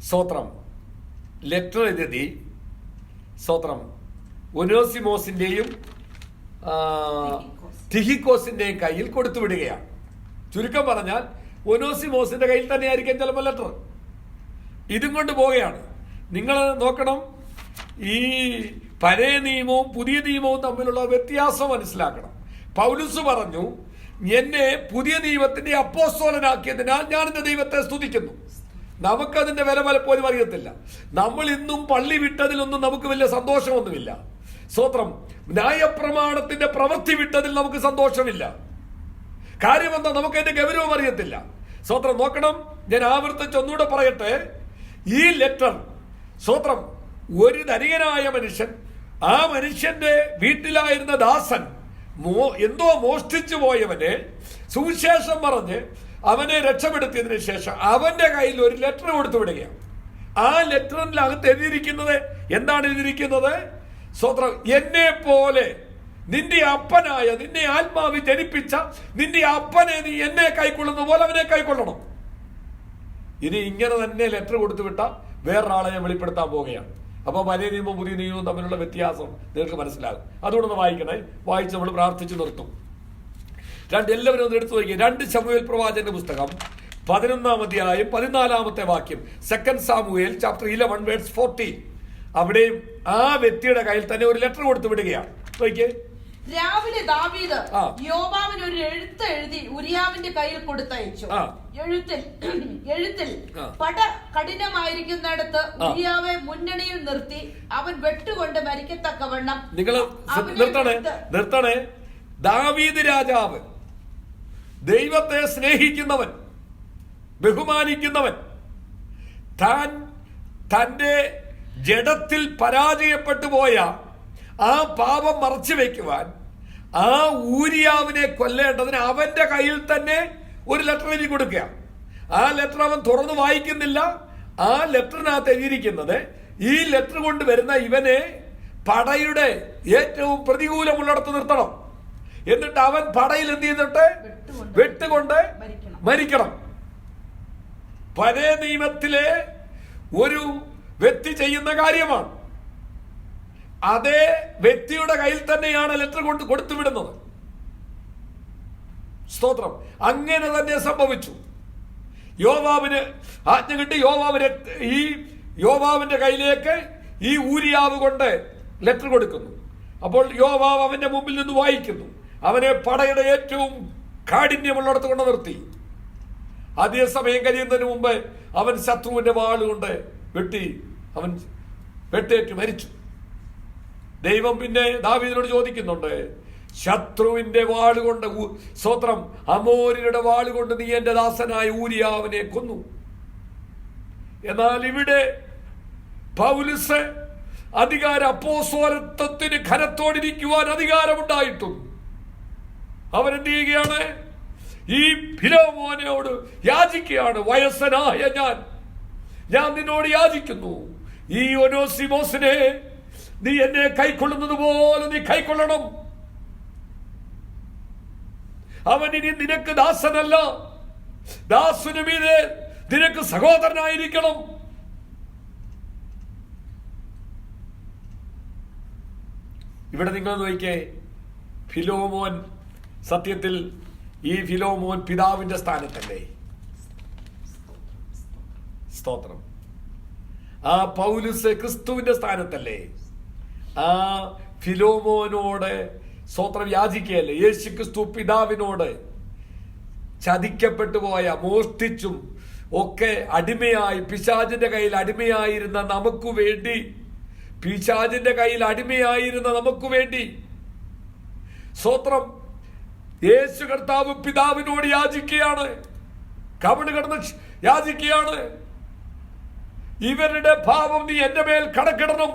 സ്തോത്രം ലെറ്റർ എഴുതി സ്തോത്രം ഒനോസിമോസിന്റെയും തിഹിക്കോസിന്റെയും കയ്യിൽ കൊടുത്തു വിടുകയാണ്. ചുരുക്കം പറഞ്ഞാൽ ഒനോസിമോസിന്റെ കയ്യിൽ തന്നെയായിരിക്കും ചിലപ്പോൾ ലെറ്റർ. ഇതും കൊണ്ട് പോവുകയാണ്. നിങ്ങൾ നോക്കണം, ഈ പഴയ നിയമവും പുതിയ നിയമവും തമ്മിലുള്ള വ്യത്യാസം മനസ്സിലാക്കണം. പൗലോസ് പറഞ്ഞു, എന്നെ പുതിയ നിയമത്തിന്റെ അപ്പോസ്തലനാക്കിയതിനാൽ ഞാൻ എന്റെ ദൈവത്തെ സ്തുതിക്കുന്നു. നമുക്കതിന്റെ വില പലപ്പോഴും അറിയത്തില്ല. നമ്മൾ ഇന്നും പള്ളി വിട്ടതിലൊന്നും നമുക്ക് വലിയ സന്തോഷമൊന്നുമില്ല. സ്തോത്രം. ന്യായപ്രമാണത്തിന്റെ പ്രവൃത്തി വിട്ടതിൽ നമുക്ക് സന്തോഷമില്ല. കാര്യമെന്താ? നമുക്ക് അതിന്റെ ഗൗരവം അറിയത്തില്ല. സ്തോത്രം. നോക്കണം, ഞാൻ ആവർത്തിച്ച് ഒന്നുകൂടെ പറയട്ടെ. ഈ ലെറ്റർ സ്തോത്രം ഒരു ധനികനായ മനുഷ്യൻ, ആ മനുഷ്യന്റെ വീട്ടിലായിരുന്ന ദാസൻ എന്തോ മോഷ്ടിച്ചു പോയവനെ സുവിശേഷം പറഞ്ഞ് അവനെ രക്ഷപ്പെടുത്തിയതിനു ശേഷം അവന്റെ കയ്യിൽ ഒരു ലെറ്റർ കൊടുത്തു വിടുകയാണ്. ആ ലെറ്ററിനകത്ത് എഴുതിയിരിക്കുന്നത് എന്താണ്? എഴുതിയിരിക്കുന്നത് സ്തോത്രം, എന്നെ പോലെ നിന്റെ അപ്പനായ, നിന്നെ ആത്മാവിൽ ജനിപ്പിച്ച നിന്റെ അപ്പനെ നീ എന്നെ കൈക്കൊള്ളുന്ന പോലെ അവനെ കൈക്കൊള്ളണം. ഇനി ഇങ്ങനെ തന്നെ ലെറ്റർ കൊടുത്തു വിട്ട വേറൊരാളെ ഞാൻ വെളിപ്പെടുത്താൻ പോവുകയാണ്. അപ്പൊ പഴയ നിയമവും പുതിയ നിയമവും തമ്മിലുള്ള വ്യത്യാസം നിങ്ങൾക്ക് മനസ്സിലാകും. അതുകൊണ്ടൊന്ന് വായിക്കണേ. വായിച്ച് നമ്മൾ പ്രാർത്ഥിച്ചു നിർത്തും. എല്ലാവരും ഒന്ന് എടുത്തു നോക്കിയ 2 ശമൂവേൽ പ്രവാചകന്റെ പുസ്തകം 11-ാം അധ്യായം 14-ാമത്തെ വാക്യം. 2 സാമുവേൽ ചാപ്റ്റർ 11 വേഴ്സ് 14. അവിടെയും ആ വ്യക്തിയുടെ കയ്യിൽ തന്നെ ഒരു ലെറ്റർ കൊടുത്തു വിടുകയാണ്. നോക്കിയേ. രാവിലെ ദാവീദ് യോവാബിന് ഒരു എഴുത്ത് എഴുതി ഉരിയാവിന്റെ കയ്യിൽ കൊടുത്തയച്ചു. എഴുത്തിൽ പട കഠിനമായിരിക്കുന്നിടത്ത് ഉരിയാവെ മുന്നണിയിൽ നിർത്തി അവൻ വെട്ടുകൊണ്ട് മരിക്കത്തക്കവണ്ണം. നിങ്ങൾ നിർത്തണേ. ദാവീദ് രാജാവ് ദൈവത്തെ സ്നേഹിക്കുന്നവൻ, ബഹുമാനിക്കുന്നവൻ, തന്റെ ജഡത്തിൽ പരാജയപ്പെട്ടു പോയ ആ പാപം മറച്ചു വെക്കുവാൻ ആ ഊരിയാവിനെ കൊല്ലേണ്ടതിന് അവന്റെ കയ്യിൽ തന്നെ ഒരു ലെറ്റർ എഴുതി കൊടുക്കുക. ആ ലെറ്റർ അവൻ തുറന്നു വായിക്കുന്നില്ല. ആ ലെറ്ററിനകത്ത് എഴുതിയിരിക്കുന്നത്, ഈ ലെറ്റർ കൊണ്ട് വരുന്ന ഇവനെ പടയുടെ ഏറ്റവും പ്രതികൂലമുള്ളിടത്ത് നിർത്തണം. എന്നിട്ട് അവൻ പടയിൽ എന്ത് ചെയ്തിട്ട് വെട്ടുകൊണ്ട് മരിക്കണം. പഴയ നിയമത്തിലെ ഒരു വ്യക്തി ചെയ്യുന്ന കാര്യമാണ്. അതേ വ്യക്തിയുടെ കയ്യിൽ തന്നെയാണ് ലെറ്റർ കൊണ്ട് കൊടുത്തു വിടുന്നത്. സ്തോത്രം. അങ്ങനെ തന്നെ സംഭവിച്ചു. യോവാബിന് ആജ്ഞ കിട്ടി. യോവാബിന്റെ കയ്യിലേക്ക് ഈ ഊരിയാവ് കൊണ്ട് ലെറ്റർ കൊടുക്കുന്നു. അപ്പോൾ യോവാബ് അവന്റെ മുമ്പിൽ നിന്ന് വായിക്കുന്നു. അവനെ പടയുടെ ഏറ്റവും കാഠിന്യമുള്ളിടത്ത് കൊണ്ട് നിർത്തി. അതേ സമയം കഴിയുന്നതിന് മുമ്പ് അവൻ ശത്രുവിന്റെ വാളുകൊണ്ട് അവൻ വെട്ടേറ്റ് മരിച്ചു. ദൈവം പിന്നെ ദാവീദിനോട് ചോദിക്കുന്നുണ്ട്, ശത്രുവിന്റെ വാളുകൊണ്ട് സ്തോത്രം അമോര്യരുടെ വാളുകൊണ്ട് നീ എന്റെ ദാസനായ ഊരിയാവിനെ കൊന്നു. എന്നാൽ ഇവിടെ പൗലോസ് അപ്പോസ്തലത്വത്തിന് ഘനത്തോടിരിക്കുവാൻ അധികാരമുണ്ടായിട്ടും അവരെന്ത് ചെയ്യുകയാണ്? ഈ ഫിലോമോനോട് യാചിക്കുകയാണ്. വയസ്സനായ ഞാൻ നിന്നോട് യാചിക്കുന്നു, ഈ ഒനേസിമോസിനെ നീ എന്നെ കൈക്കൊള്ളുന്നത് പോലെ നീ കൈക്കൊള്ളണം. അവൻ ഇനി നിനക്ക് ദാസനല്ല, ദാസനു മീതെ നിനക്ക് സഹോദരനായിരിക്കണം. ഇവിടെ നിങ്ങൾ നോക്കിക്കേ, ഫിലോമോൻ സത്യത്തിൽ ഈ ഫിലോമോൻ പിതാവിന്റെ സ്ഥാനത്തല്ലേ? സ്തോത്രം. ആ പൗലുസ് ക്രിസ്തുവിന്റെ സ്ഥാനത്തല്ലേ? ആ ഫിലോമോനോട് സ്തോത്രം യാചിക്കുകയല്ലേ? യേശു ക്രിസ്തു പിതാവിനോട് ചതിക്കപ്പെട്ടു പോയ, മോഷ്ടിച്ചും ഒക്കെ അടിമയായി പിശാചിന്റെ കയ്യിൽ അടിമയായിരുന്ന നമുക്ക് വേണ്ടി, പിശാചിന്റെ കയ്യിൽ അടിമയായിരുന്ന നമുക്ക് വേണ്ടി സ്തോത്രം യേശു കർത്താവ് പിതാവിനോട് യാചിക്കുകയാണ്, കബട് കടന്ന് യാചിക്കുകയാണ്. ഇവരുടെ പാപം നീ എന്റെ മേൽ കടക്കിടണം,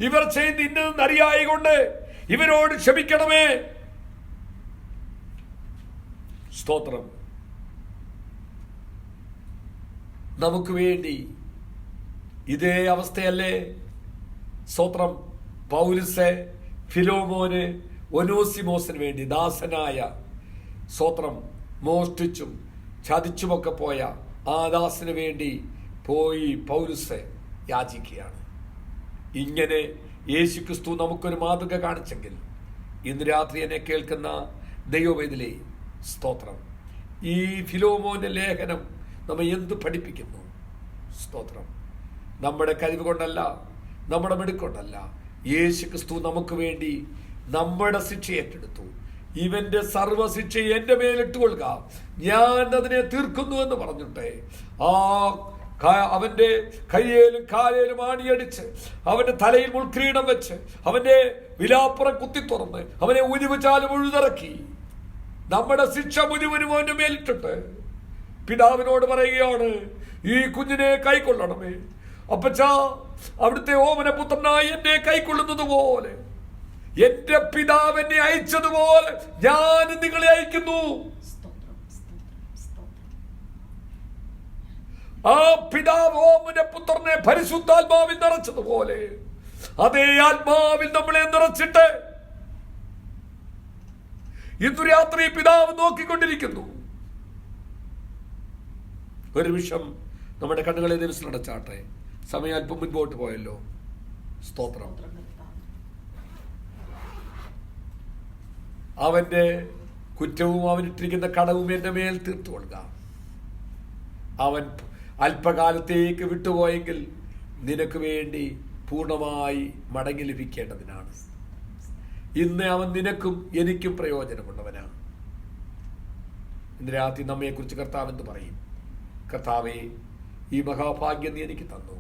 ഇവർ ചെയ്ത് ഇന്നതെന്ന് അറിയായിക്കൊണ്ട് ഇവരോട് ക്ഷമിക്കണമേ. സ്തോത്രം. നമുക്ക് വേണ്ടി ഇതേ അവസ്ഥയല്ലേ സ്തോത്രം പൗലുസ് ഫിലോമോന് ഒനേസിമോസിന് വേണ്ടി ദാസനായ സ്തോത്രം മോഷ്ടിച്ചും ചതിച്ചുമൊക്കെ പോയ ആ ദാസന് വേണ്ടി പോയി പൗലുസ് യാചിക്കുകയാണ്. ഇങ്ങനെ യേശുക്രിസ്തു നമുക്കൊരു മാതൃക കാണിച്ചെങ്കിൽ ഇന്ന് രാത്രി എന്നെ കേൾക്കുന്ന ദൈവവേദിലെ സ്തോത്രം, ഈ ഫിലോമോന്റെ ലേഖനം നമ്മെ എന്ത് പഠിപ്പിക്കുന്നു? സ്തോത്രം. നമ്മുടെ കഴിവ് കൊണ്ടല്ല, നമ്മുടെ മിടുക്കൊണ്ടല്ല, യേശുക്രിസ്തു നമുക്ക് വേണ്ടി നമ്മുടെ ശിക്ഷ ഏറ്റെടുത്തു. ഇവന്റെ സർവശിക്ഷ എന്റെ മേലിട്ടുകൊള്ളുക, ഞാൻ അതിനെ തീർക്കുന്നു എന്ന് പറഞ്ഞിട്ട് അവന്റെ കയ്യേലും കാലേലും ആണിയടിച്ച് അവന്റെ തലയിൽ മുൾക്കിരീടം വെച്ച് അവന്റെ വിലാപ്പുറം കുത്തി തുറന്ന് അവനെ ഉരുവിച്ചാലും ഉഴുതിറക്കി നമ്മുടെ ശിക്ഷ മുഴുവനും അവന്റെ മേലിട്ടിട്ട് പിതാവിനോട് പറയുകയാണ്, ഈ കുഞ്ഞിനെ കൈക്കൊള്ളണമേ. അപ്പച്ചാ, അവിടുത്തെ ഓമനപുത്രനായി എന്നെ കൈക്കൊള്ളുന്നത് പോലെ, എന്റെ പിതാവ് എന്നെ അയച്ചതുപോലെ ഞാൻ നിങ്ങളെ അയക്കുന്നു. ആ പിതാവ് ഓമനപുത്രനെ പരിശുദ്ധാത്മാവിൽ നിറച്ചതുപോലെ അതേ ആത്മാവിൽ നമ്മളെ നിറച്ചിട്ട് ഇന്നു രാത്രി പിതാവ് നോക്കിക്കൊണ്ടിരിക്കുന്നു. ഒരു നിമിഷം നമ്മുടെ കണ്ണുകളെ ദിവസമടച്ചാട്ടെ. സമയം അല്പം മുൻപോട്ട് പോയല്ലോ. സ്തോത്രം. അവന്റെ കുറ്റവും അവനിട്ടിരിക്കുന്ന കടവും എന്റെ മേൽ തീർത്തു കൊള്ളുക. അവൻ അല്പകാലത്തേക്ക് വിട്ടുപോയെങ്കിൽ നിനക്ക് വേണ്ടി പൂർണ്ണമായി മടങ്ങി ലഭിക്കേണ്ടതിനാണ്. ഇന്ന് അവൻ നിനക്കും എനിക്കും പ്രയോജനമുള്ളവനാണ്. ഇന്ന് രാത്രി നമ്മെക്കുറിച്ച് കർത്താവ് എന്ന് പറയും, കർത്താവേ, ഈ മഹാഭാഗ്യം നീ എനിക്ക് തന്നു.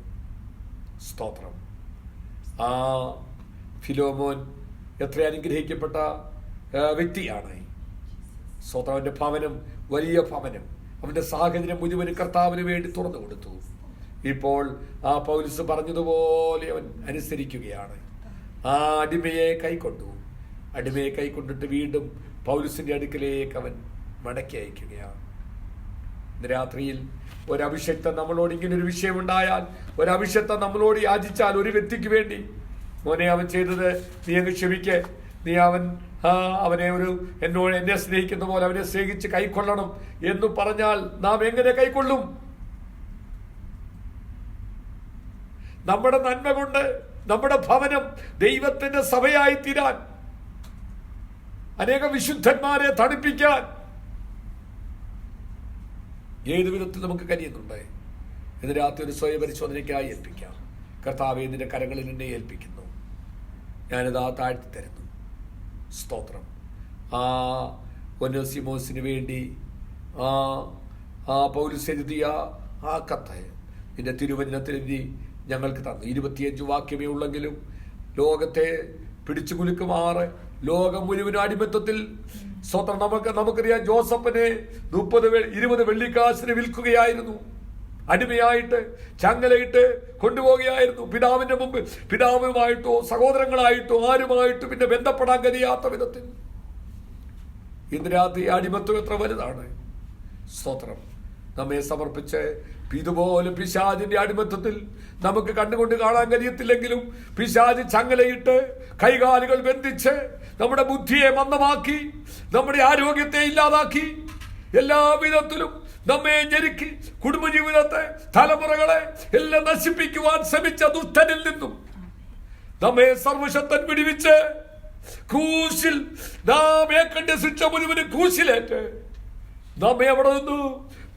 സ്തോത്രം. ആ ഫിലോമോൻ എത്ര അനുഗ്രഹിക്കപ്പെട്ട വ്യക്തിയാണ്. സ്തോത്രം. അവന്റെ ഭവനം വലിയ ഭവനം, അവന്റെ സാഹചര്യം മുഴുവനും കർത്താവിന് വേണ്ടി തുറന്നു കൊടുത്തു. ഇപ്പോൾ ആ പൗലുസ് പറഞ്ഞതുപോലെ അവൻ അനുസരിക്കുകയാണ്. ആ അടിമയെ കൈക്കൊണ്ടു. അടിമയെ കൈക്കൊണ്ടിട്ട് വീണ്ടും പൗലുസിന്റെ അടുക്കലേക്ക് അവൻ മടക്കി അയക്കുകയാണ്. ഇന്ന് രാത്രിയിൽ ഒരഭിഷക്തം നമ്മളോട് ഇങ്ങനെ ഒരു വിഷയമുണ്ടായാൽ, ഒരഭിഷക്തം നമ്മളോട് യാചിച്ചാൽ, ഒരു വ്യക്തിക്ക് വേണ്ടി, മോനെ അവൻ ചെയ്തത് നീ അങ്ങ് ക്ഷമിക്ക്, നീ അവനെ എന്നെ സ്നേഹിക്കുന്ന പോലെ അവനെ സ്നേഹിച്ച് കൈക്കൊള്ളണം എന്ന് പറഞ്ഞാൽ നാം എങ്ങനെ കൈക്കൊള്ളും? നമ്മുടെ നന്മ കൊണ്ട് നമ്മുടെ ഭവനം ദൈവത്തിന്റെ സഭയായി തീരാൻ, അനേക വിശുദ്ധന്മാരെ തണുപ്പിക്കാൻ ഏതു വിധത്തിൽ നമുക്ക് കഴിയുന്നുണ്ട്. ഇന്ന് രാത്രി ഒരു സ്വയം പരിശോധനയ്ക്കായി ഏൽപ്പിക്കാം. കർത്താവേ, നിന്റെ കരങ്ങളിൽ എന്നെ ഏൽപ്പിക്കുന്നു, ഞാനിതാ താഴ്ത്തി തരുന്നു. സ്തോത്രം. ആ ഒനേസിമോസിന് വേണ്ടി ആ പൗലുസ് എഴുതിയ ആ കത്ത് നിന്റെ തിരുവചനത്തിലെഴുതി ഞങ്ങൾക്ക് തന്നു. 25 വാക്യമേ ഉള്ളെങ്കിലും ലോകത്തെ പിടിച്ചു കുലുക്കുമാറ് ലോകം മുഴുവനും അടിമത്തത്തിൽ സ്തോത്രം. നമുക്കറിയാം, ജോസഫിനെ 20 വെള്ളിക്കാശിന് വിൽക്കുകയായിരുന്നു. അടിമയായിട്ട് ചങ്ങലയിട്ട് കൊണ്ടുപോവുകയായിരുന്നു. പിതാവിന്റെ മുമ്പ് പിതാവുമായിട്ടോ സഹോദരങ്ങളായിട്ടോ ആരുമായിട്ടോ പിന്നെ ബന്ധപ്പെടാൻ കഴിയാത്ത വിധത്തിൽ. ഇന്ന് രാത്രി അടിമത്വം എത്ര വലുതാണ്. സ്തോത്രം. നമ്മെ സമർപ്പിച്ച് ഇതുപോലെ പിശാചിന്റെ അടിമത്വത്തിൽ നമുക്ക് കണ്ടുകൊണ്ട് കാണാൻ കഴിയത്തില്ലെങ്കിലും പിശാച് ചങ്ങലയിട്ട് കൈകാലുകൾ ബന്ധിച്ച് നമ്മുടെ ബുദ്ധിയെ മന്ദമാക്കി നമ്മുടെ ആരോഗ്യത്തെ ഇല്ലാതാക്കി എല്ലാ വിധത്തിലും നമ്മെ ഞെരുക്കി കുടുംബജീവിതത്തെ തലമുറകളെ എല്ലാം നശിപ്പിക്കുവാൻ ശ്രമിച്ച ദുഷ്ടനിൽ നിന്നും നമ്മെ സർവശക്തൻ വിടുവിച്ച് ക്രൂശിൽ നാം ഏക്കണ്ട ശിക്ഷ മുഴുവനും ക്രൂശിലേറ്റ് നമ്മെ അവിടെ നിന്നു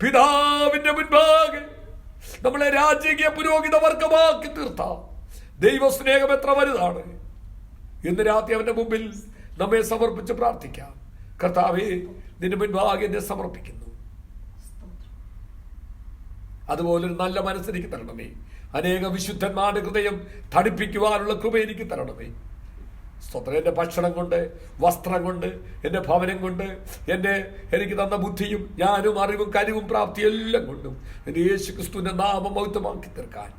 പിതാവിന്റെ മുൻപാകെ നമ്മളെ രാജകീയ പുരോഹിത വർഗമാക്കി തീർത്ത ദൈവസ്നേഹം എത്ര വലുതാണ്. ഇന്ന് രാത്രി അവന്റെ മുമ്പിൽ നമ്മെ സമർപ്പിച്ച് പ്രാർത്ഥിക്കാം. കർത്താവേ, നിന്റെ മുൻപാകെ എന്നെ സമർപ്പിക്കുന്നു. അതുപോലൊരു നല്ല മനസ്സെനിക്ക് തരണമേ. അനേക വിശുദ്ധന്മാരുടെ ഹൃദയം തടിപ്പിക്കുവാനുള്ള കൃപ എനിക്ക് തരണമേ. സ്വന്തം എൻ്റെ ഭക്ഷണം കൊണ്ട്, വസ്ത്രം കൊണ്ട്, എൻ്റെ ഭവനം കൊണ്ട്, എനിക്ക് തന്ന ബുദ്ധിയും ജ്ഞാനവും അറിവും കഴിവും പ്രാപ്തിയും എല്ലാം കൊണ്ടും എൻ്റെ യേശു ക്രിസ്തുവിന്റെ നാമം മഹത്വമാക്കി തീർക്കാൻ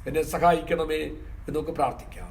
എന്നെ സഹായിക്കണമേ എന്ന് നമുക്ക് പ്രാർത്ഥിക്കാം.